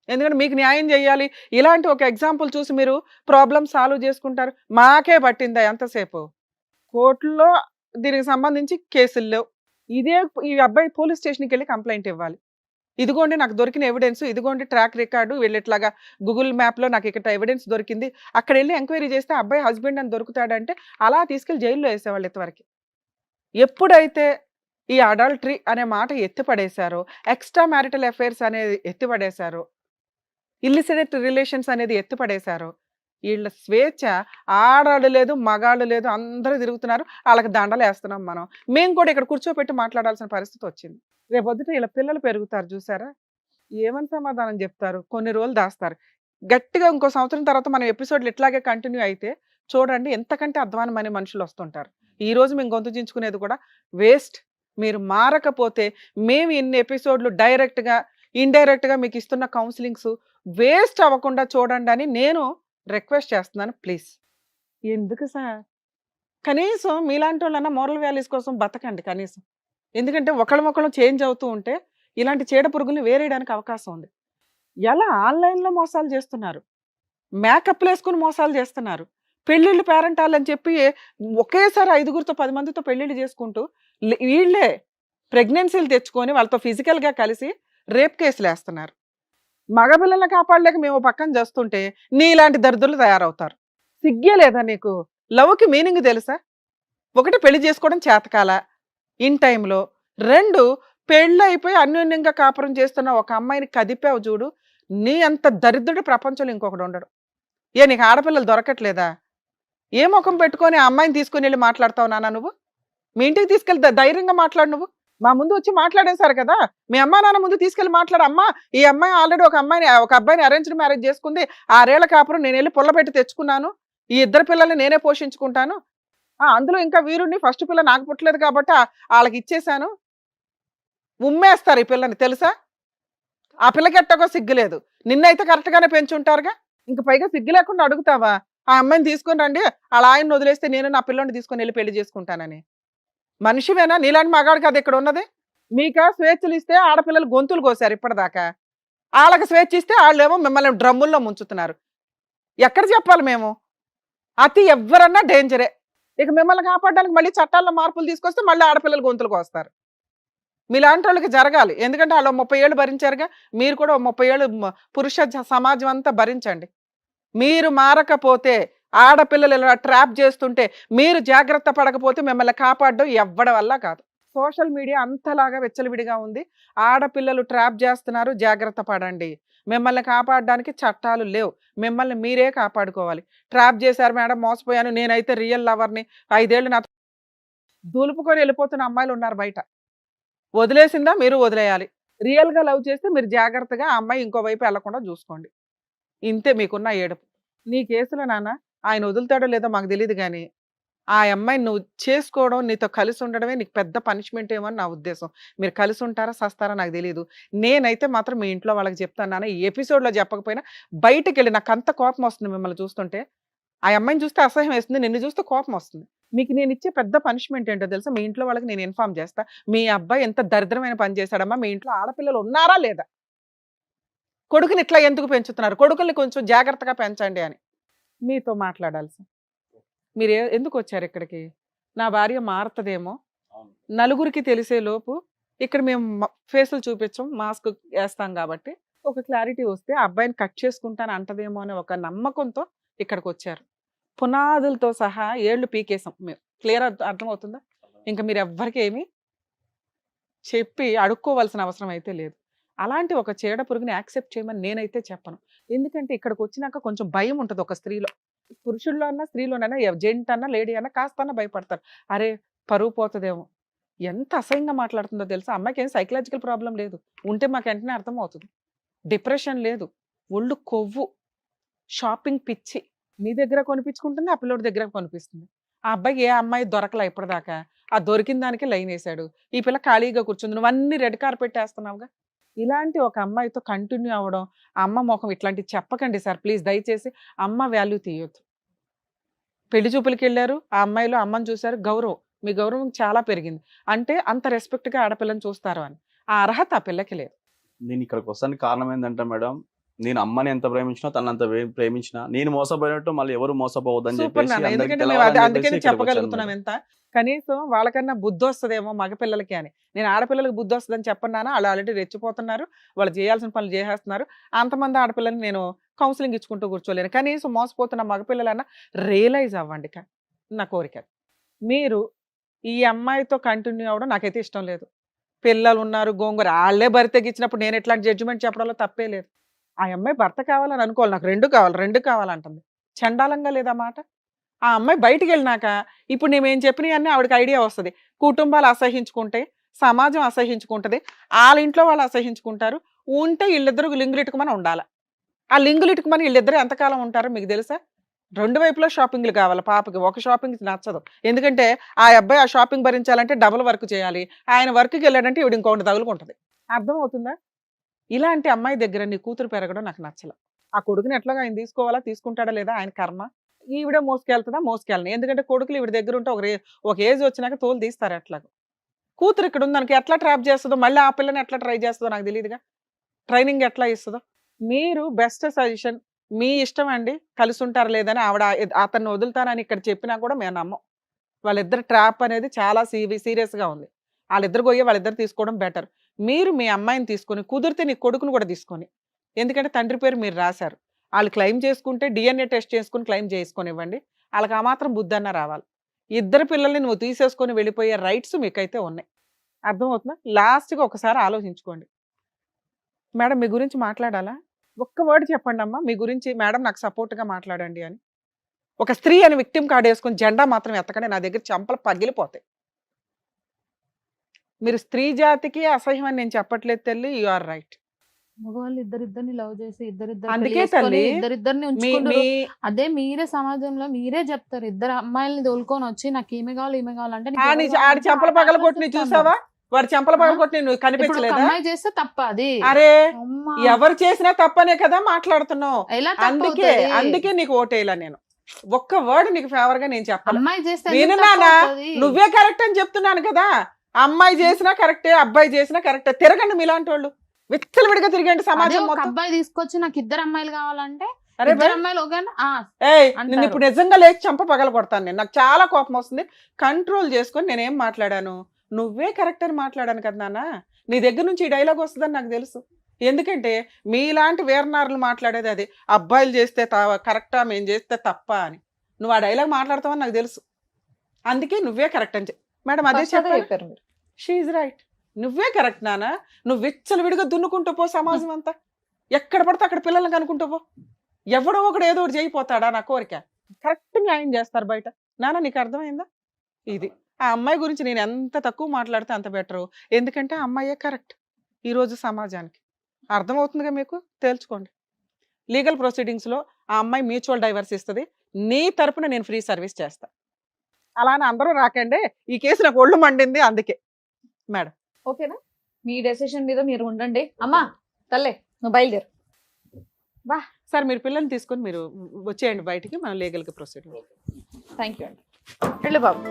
ఎందుకంటే మీకు న్యాయం చేయాలి. ఇలాంటి ఒక ఎగ్జాంపుల్ చూసి మీరు ప్రాబ్లమ్ సాల్వ్ చేసుకుంటారు. మాకే పట్టిందా ఎంతసేపు? కోర్టులో దీనికి సంబంధించి కేసులు లేవు. ఈ అబ్బాయి పోలీస్ స్టేషన్‌కెళ్ళి కంప్లెయింట్ ఇవ్వాలి. ఇదిగోండి నాకు దొరికిన ఎవిడెన్స్, ఇదిగోండి ట్రాక్ రికార్డు, వీళ్ళు ఇట్లాగా గూగుల్ మ్యాప్‌లో నాకు ఇక్కడ ఎవిడెన్స్ దొరికింది. అక్కడెళ్ళి ఎంక్వైరీ చేస్తే అబ్బాయి హస్బెండ్ అని దొరుకుతాడంటే అలా తీసుకెళ్ళి జైల్లో వేసేవాళ్ళు ఇంతవరకు. ఎప్పుడైతే ఈ అడల్టరీ అనే మాట ఎత్తిపడేశారో, ఎక్స్ట్రా మ్యారిటల్ అఫైర్స్ అనేది ఎత్తిపడేశారో, ఇల్లిసిడెంట్ రిలేషన్స్ అనేది ఎత్తిపడేశారో, వీళ్ళ స్వేచ్ఛ ఆడాళ్ళు లేదు, మగాళ్ళు లేదు, అందరూ తిరుగుతున్నారు. వాళ్ళకి దండలు వేస్తున్నాం మనం. మేము కూడా ఇక్కడ కూర్చోపెట్టి మాట్లాడాల్సిన పరిస్థితి వచ్చింది. రేపొద్దుట ఇలా పిల్లలు పెరుగుతారు చూసారా? ఏమని సమాధానం చెప్తారు? కొన్ని రోజులు దాస్తారు. గట్టిగా ఇంకో సంవత్సరం తర్వాత మనం ఎపిసోడ్లు ఇట్లాగే కంటిన్యూ అయితే చూడండి ఎంతకంటే అధ్వానమైన మనుషులు వస్తుంటారు. ఈ రోజు మేము గొంతు చించుకునేది కూడా వేస్ట్. మీరు మారకపోతే మేము ఇన్ని ఎపిసోడ్లు డైరెక్ట్గా, ఇండైరెక్ట్గా మీకు ఇస్తున్న కౌన్సిలింగ్స్ వేస్ట్ అవ్వకుండా చూడండి అని నేను రిక్వెస్ట్ చేస్తున్నాను ప్లీజ్. ఎందుకు సార్? కనీసం మీలాంటి వాళ్ళన్నా మోరల్ వాల్యూస్ కోసం బతకండి కనీసం. ఎందుకంటే ఒకళ్ళమొకళ్ళం చేంజ్ అవుతూ ఉంటే ఇలాంటి చీడ పురుగుల్ని వేరేయడానికి అవకాశం ఉంది. ఎలా ఆన్లైన్లో మోసాలు చేస్తున్నారు, మేకప్లు వేసుకుని మోసాలు చేస్తున్నారు, పెళ్ళిళ్ళు పేరెంటాలు అని చెప్పి ఒకేసారి 5గురితో 10 మందితో పెళ్ళిళ్ళు చేసుకుంటూ వీళ్ళే ప్రెగ్నెన్సీలు తెచ్చుకొని వాళ్ళతో ఫిజికల్గా కలిసి రేప్ కేసులు వేస్తున్నారు. మగపిల్లల్ని కాపాడలేక మేము పక్కన చేస్తుంటే నీలాంటి దరిద్రులు తయారవుతారు. సిగ్గే లేదా నీకు? లవ్కి మీనింగ్ తెలుసా? ఒకటి పెళ్లి చేసుకోవడం చేతకాల ఇన్ టైంలో, 2 పెళ్ళి అయిపోయి అన్యోన్యంగా కాపురం చేస్తున్న ఒక అమ్మాయిని కదిపావు చూడు, నీ అంత దరిద్రుడు ప్రపంచంలో ఇంకొకడు ఉండడు. నీకు ఆడపిల్లలు దొరకట్లేదా? ఏ ముఖం పెట్టుకొని ఆ అమ్మాయిని తీసుకుని వెళ్ళి మాట్లాడతావు నాన్న నువ్వు? మీ ఇంటికి తీసుకెళ్తే ధైర్యంగా మాట్లాడు. నువ్వు మా ముందు వచ్చి మాట్లాడేశారు కదా, మీ అమ్మా నాన్న ముందు తీసుకెళ్ళి మాట్లాడు. అమ్మా ఈ అమ్మాయి ఆల్రెడీ ఒక అబ్బాయిని అరేంజ్డ్ మ్యారేజ్ చేసుకుంది, 6 ఏళ్ల కాపురం నేను వెళ్ళి పుల్ల పెట్టి తెచ్చుకున్నాను, ఈ 2 పిల్లల్ని నేనే పోషించుకుంటాను, అందులో ఇంకా వీరుడిని ఫస్ట్ పిల్ల నాకు పుట్టలేదు కాబట్టి వాళ్ళకి ఇచ్చేశాను. ఉమ్మేస్తారు ఈ పిల్లని తెలుసా? ఆ పిల్లకి ఎట్టకో సిగ్గులేదు. నిన్నైతే కరెక్ట్గానే పెంచుంటారుగా, ఇంక పైగా సిగ్గు లేకుండా అడుగుతావా ఆ అమ్మాయిని తీసుకొని రండి, వాళ్ళ ఆయన్ని వదిలేస్తే నేను నా పిల్లని తీసుకొని వెళ్ళి పెళ్లి చేసుకుంటానని? మనిషివేనా? నీలాంటి మగాడు కదా ఇక్కడ ఉన్నది. మీకా స్వేచ్ఛలు ఇస్తే ఆడపిల్లలు గొంతులు కోసారు ఇప్పటిదాకా, వాళ్ళకి స్వేచ్ఛ ఇస్తే వాళ్ళేమో మిమ్మల్ని డ్రమ్ముల్లో ముంచుతున్నారు. ఎక్కడ చెప్పాలి మేము? అతి ఎవరన్నా డేంజరే. ఇక మిమ్మల్ని కాపాడడానికి మళ్ళీ చట్టాల్లో మార్పులు తీసుకొస్తే మళ్ళీ ఆడపిల్లలు గొంతులకు వస్తారు. మీలాంటి వాళ్ళకి జరగాలి. ఎందుకంటే వాళ్ళు 30 ఏళ్ళు భరించారుగా, మీరు కూడా 30 ఏళ్ళు పురుష సమాజం అంతా భరించండి. మీరు మారకపోతే, ఆడపిల్లలు ఇలా ట్రాప్ చేస్తుంటే మీరు జాగ్రత్త పడకపోతే మిమ్మల్ని కాపాడడం ఎవ్వడి వల్ల కాదు. సోషల్ మీడియా అంతలాగా వెచ్చలవిడిగా ఉంది. ఆడపిల్లలు ట్రాప్ చేస్తున్నారు, జాగ్రత్త పడండి. మిమ్మల్ని కాపాడడానికి చట్టాలు లేవు, మిమ్మల్ని మీరే కాపాడుకోవాలి. ట్రాప్ చేశారు మేడం, మోసపోయాను, నేనైతే రియల్ లవర్ని, 5 ఏళ్ళు నాతో దులుపుకొని వెళ్ళిపోతున్న అమ్మాయిలు ఉన్నారు బయట. వదిలేసిందా? మీరు వదిలేయాలి. రియల్గా లవ్ చేస్తే మీరు జాగ్రత్తగా ఆ అమ్మాయి ఇంకో వైపు వెళ్లకుండా చూసుకోండి. ఇంతే మీకున్న ఏడుపు. నీ కేసులో నాన్న ఆయన వదులుతాడో లేదో మాకు తెలియదు కానీ ఆ అమ్మాయిని నువ్వు చేసుకోవడం, నీతో కలిసి ఉండడమే నీకు పెద్ద పనిష్మెంట్ ఏమో అని నా ఉద్దేశం. మీరు కలిసి ఉంటారా సస్తారా నాకు తెలియదు. నేనైతే మాత్రం మీ ఇంట్లో వాళ్ళకి చెప్తాను నాన్న, ఈ ఎపిసోడ్లో చెప్పకపోయినా బయటకు వెళ్ళి, నాకు అంత కోపం వస్తుంది మిమ్మల్ని చూస్తుంటే. ఆ అమ్మాయిని చూస్తే అసహ్యం వేస్తుంది, నిన్ను చూస్తే కోపం వస్తుంది. మీకు నేను ఇచ్చే పెద్ద పనిష్మెంట్ ఏంటో తెలుసా? మీ ఇంట్లో వాళ్ళకి నేను ఇన్ఫార్మ్ చేస్తా, మీ అబ్బాయి ఎంత దరిద్రమైన పని చేశాడమ్మా, మీ ఇంట్లో ఆడపిల్లలు ఉన్నారా లేదా, కొడుకుని ఇట్లా ఎందుకు పెంచుతున్నారు, కొడుకుల్ని కొంచెం జాగ్రత్తగా పెంచండి అని మీతో మాట్లాడాల్సి. మీరు ఎందుకు వచ్చారు ఇక్కడికి? నా భార్య మారుతుందేమో, నలుగురికి తెలిసే లోపు ఇక్కడ మేము ఫేసులు చూపించాం, మాస్క్ వేస్తాం కాబట్టి ఒక క్లారిటీ వస్తే ఆ అబ్బాయిని కట్ చేసుకుంటాను అంటదేమో అనే ఒక నమ్మకంతో ఇక్కడికి వచ్చారు. పునాదులతో సహా ఏళ్ళు పీకేసాం మేము. క్లియర్ అర్థమవుతుందా? ఇంకా మీరు ఎవ్వరికి ఏమి చెప్పి అడుక్కోవాల్సిన అవసరం అయితే లేదు. అలాంటి ఒక చీడ పురుగుని యాక్సెప్ట్ చేయమని నేనైతే చెప్పను. ఎందుకంటే ఇక్కడికి వచ్చినాక కొంచెం భయం ఉంటుంది ఒక స్త్రీలో. పురుషుల్లో అన్నా స్త్రీలోనైనా, జెంట్ అన్నా లేడీ అన్నా కాస్త భయపడతారు. అరే పరువు పోతుందేమో, ఎంత అసహ్యంగా మాట్లాడుతుందో తెలుసా. అమ్మాయికి ఏం సైకలాజికల్ ప్రాబ్లం లేదు, ఉంటే మాకు వెంటనే అర్థమవుతుంది. డిప్రెషన్ లేదు, ఒళ్ళు కొవ్వు, షాపింగ్ పిచ్చి. మీ దగ్గర కొనిపించుకుంటుంది, ఆ పిల్లోడి దగ్గర కొనిపిస్తుంది. ఆ అబ్బాయికి ఏ అమ్మాయి దొరకలా ఇప్పటిదాకా, ఆ దొరికిన దానికి లైన్ వేసాడు. ఈ పిల్ల ఖాళీగా కూర్చుంది, నువ్వు అన్ని రెడ్ కార్పెట్ వేస్తున్నావుగా. ఇలాంటి ఒక అమ్మాయితో కంటిన్యూ అవ్వడం, ఆ అమ్మ ముఖం ఇట్లాంటివి చెప్పకండి సార్ ప్లీజ్, దయచేసి. అమ్మ వాల్యూ తీయొద్దు. పెళ్లి చూపులకి వెళ్ళారు, ఆ అమ్మాయిలో అమ్మని చూశారు, గౌరవం, మీ గౌరవం చాలా పెరిగింది అంటే అంత రెస్పెక్ట్గా ఆడపిల్లని చూస్తారు అని. ఆ అర్హత ఆ పిల్లకి లేదు. నేను ఇక్కడికి వస్తానికి కారణం ఏంటంటే మేడం, నేను అమ్మని ఎంత ప్రేమించినా తను అంత ప్రేమించినా నేను మోసపోయినట్టు మళ్ళీ ఎవరు మోసపోవద్దని సూపర్ చెప్పేసి నాన్న, అందరికీ ఎందుకంటే మేము తెలవాలని అందుకని చెప్పేసి ఇక్కడికి వచ్చాను చెప్పగలుగుతున్నాం మేడం. ఎంత. కనీసం వాళ్ళకన్నా బుద్ధి వస్తుందేమో మగపిల్లలకి అని. నేను ఆడపిల్లలకి బుద్ధి వస్తుందని చెప్పన్నానా, వాళ్ళు ఆల్రెడీ రెచ్చిపోతున్నారు, వాళ్ళు చేయాల్సిన పనులు చేసేస్తున్నారు. అంతమంది ఆడపిల్లల్ని నేను కౌన్సిలింగ్ ఇచ్చుకుంటూ కూర్చోలేను. కనీసం మోసపోతున్న మగపిల్లలన్నా రియలైజ్ అవ్వండి నా కోరిక. మీరు ఈ అమ్మాయితో కంటిన్యూ అవ్వడం నాకైతే ఇష్టం లేదు. పిల్లలు ఉన్నారు, గోంగూర, వాళ్ళే భర్త తెగించినప్పుడు నేను ఎట్లాంటి జడ్జిమెంట్ చెప్పడంలో తప్పే లేదు. ఆ అమ్మాయి భర్త కావాలని అనుకోవాలి, నాకు రెండు కావాలంటుంది. చండాలంగా లేదా మాట. ఆ అమ్మాయి బయటికి వెళ్ళినాక ఇప్పుడు నేనేం చెప్పినవన్నీ ఆవిడకి ఐడియా వస్తుంది. కుటుంబాలు అసహించుకుంటే సమాజం అసహించుకుంటుంది, వాళ్ళ ఇంట్లో వాళ్ళు అసహించుకుంటారు. ఉంటే వీళ్ళిద్దరు లింగులిట్టుకుమని ఉండాలి. ఆ లింగులిట్టుకుమని వీళ్ళిద్దరు ఎంతకాలం ఉంటారో మీకు తెలుసా. రెండు వైపులో షాపింగ్లు కావాలి పాపకి, ఒక షాపింగ్ నచ్చదు. ఎందుకంటే ఆ అబ్బాయి ఆ షాపింగ్ భరించాలంటే డబుల్ వర్క్ చేయాలి, ఆయన వర్క్కి వెళ్ళాడంటే ఈవిడ ఇంకొకటి తగులుకుంటుంది. అర్థం అవుతుందా. ఇలాంటి అమ్మాయి దగ్గర నీ కూతురు పెరగడం నాకు నచ్చల. ఆ కొడుకుని ఎట్లాగా ఆయన తీసుకోవాలా, తీసుకుంటాడా లేదా ఆయన కర్మ. ఈవిడ మోసుకెళ్తుందా, మోసుకెళ్ళని. ఎందుకంటే కొడుకులు ఈవిడ దగ్గర ఉంటే ఒక ఏజ్ వచ్చినాక తోలు తీస్తారు. ఎట్లాగో కూతురు ఇక్కడ ఉంది, దానికి ఎట్లా ట్రాప్ చేస్తుందో, మళ్ళీ ఆ పిల్లని ఎట్లా ట్రై చేస్తుందో నాకు తెలియదుగా, ట్రైనింగ్ ఎట్లా ఇస్తుందో. మీరు బెస్ట్ సజెషన్ మీ ఇష్టం అండి, కలిసి ఉంటారు లేదని ఆవిడ అతన్ని వదులుతానని ఇక్కడ చెప్పినా కూడా మేము నమ్మం. వాళ్ళిద్దరు ట్రాప్ అనేది చాలా సీరియస్గా ఉంది. వాళ్ళిద్దరు పోయి వాళ్ళిద్దరు తీసుకోవడం బెటర్. మీరు మీ అమ్మాయిని తీసుకొని, కుదిరితే నీ కొడుకుని కూడా తీసుకొని, ఎందుకంటే తండ్రి పేరు మీరు రాశారు, వాళ్ళు క్లెయిమ్ చేసుకుంటే DNA టెస్ట్ చేసుకుని క్లెయిమ్ చేసుకొని ఇవ్వండి. వాళ్ళకి ఆ మాత్రం బుద్ధి అన్న రావాలి. ఇద్దరు పిల్లల్ని నువ్వు తీసేసుకొని వెళ్ళిపోయే రైట్స్ మీకైతే ఉన్నాయి. అర్థమవుతుందా. లాస్ట్గా ఒకసారి ఆలోచించుకోండి. మేడం మీ గురించి మాట్లాడాలా, ఒక్క వర్డ్ చెప్పండి అమ్మా మీ గురించి. మేడం నాకు సపోర్ట్గా మాట్లాడండి అని. ఒక స్త్రీ అని విక్టిమ్ కార్డు వేసుకొని జెండా మాత్రం ఎత్తకండి, నా దగ్గర చెంపలు పగిలిపోతాయి. మీరు స్త్రీ జాతికి అసహ్యం అని నేను చెప్పట్లేదు తల్లి, యు ఆర్ రైట్. మగవాళ్ళు ఇద్దరిద్దరిని లవ్ చేసి అందుకే తల్లి ఇద్దరిద్దరిని ఉంచుకుంటారు. అదే మీరే సమాజంలో మీరే చెప్తారు, ఇద్దరు అమ్మాయిల్ని తోలుకొని వచ్చి నాకు ఈమె కావాలి ఈమె కావాలంటే నీకు ఎవరు ఆడి కావాలంటే చెంపల ఆ పగల కొట్టి ఆలోచిస్తాను. చూసావా, వాడు చెంపల పగల కొట్టి నువ్వు ఇప్పుడు ఒక కనిపించలేదా. అమ్మాయి చేస్తే తప్ప అది. అరే అమ్మా, ఎవరు చేసినా తప్పనే కదా మాట్లాడుతున్నావు. ఎలా అందుకే తప్పవుతది? అందుకే నీకు ఓటేలా నేను. ఒక్క వర్డ్ నీకు ఫేవర్ గా నేను చెప్పాలి. అమ్మాయి చేస్తే నేను ఎందుకు నానా తప్పవుతది? నువ్వే కరెక్ట్ అని చెప్తున్నాను కదా. అమ్మాయి చేసినా కరెక్టే, అబ్బాయి చేసినా కరెక్టే. తిరగండి మీలాంటి వాళ్ళు, విచ్చలవిడిగా తిరిగండి అదే సమాజం ఒక మొత్తం. అబ్బాయి తీసుకొచ్చి నాకు ఇద్దరు అమ్మాయిలు కావాలంటే అరే ఇద్దరు అమ్మాయిలు ఒకవేళ ఏయ్ అంటారు. నేను ఇప్పుడు నిజంగా లేచి చంప పగల కొడతాను నేను. నాకు చాలా కోపం వస్తుంది. కంట్రోల్ చేసుకొని నేనేం మాట్లాడాను, నువ్వే కరెక్ట్ అని మాట్లాడాను కదా నాన్న. నీ దగ్గర నుంచి ఈ డైలాగ్ వస్తుందని నాకు తెలుసు. ఎందుకంటే మీలాంటి వీరనారులు మాట్లాడేది అది, అబ్బాయిలు చేస్తే కరెక్టా మేము చేస్తే తప్ప అని. నువ్వు ఆ డైలాగ్ మాట్లాడతావని నాకు తెలుసు. అందుకే నువ్వే కరెక్ట్ అని మేడం అదే చెప్పారు. షీఈ్ రైట్, నువ్వే కరెక్ట్ నాన్న. నువ్వు విచ్చలవిడిగా దున్నుకుంటూ పో సమాజం అంతా, ఎక్కడ పడితే అక్కడ పిల్లల్ని కనుక్కుంటూ పో. ఎవడో ఒకడు ఏదో ఒకటి చేయిపోతాడా నా కోరిక. కరెక్ట్ న్యాయం చేస్తారు బయట. నాన్న నీకు అర్థమైందా. ఇది ఆ అమ్మాయి గురించి నేను ఎంత తక్కువ మాట్లాడితే అంత బెటరు. ఎందుకంటే ఆ అమ్మాయే కరెక్ట్ ఈరోజు సమాజానికి. అర్థమవుతుందిగా మీకు, తేల్చుకోండి. లీగల్ ప్రొసీడింగ్స్లో ఆ అమ్మాయి మ్యూచువల్ డైవర్స్ ఇస్తుంది, నీ తరపున నేను ఫ్రీ సర్వీస్ చేస్తా. అలానే అందరూ రాకండి, ఈ కేసు నాకు ఒళ్ళు మండింది అందుకే. మేడం ఓకేనా, మీ డెసిషన్ మీద మీరు ఉండండి. అమ్మా తల్లే నువ్వు బయలుదేరు. సార్ మీరు పిల్లల్ని తీసుకొని మీరు వచ్చేయండి బయటికి, మనం లీగల్గా ప్రొసీడ్. థ్యాంక్ యూ అండి. వెళ్ళు బాబు.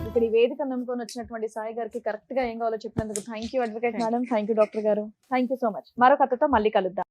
ఇక్కడ ఈ వేదిక నమ్ముకొని వచ్చినటువంటి సాయి గారికి కరెక్ట్ గా ఏం కావాలో చెప్పినందుకు thank you advocate madam, thank you doctor గారు, థ్యాంక్ యూ సో మచ్. మరొక కథతో మళ్ళీ కలుద్దాం.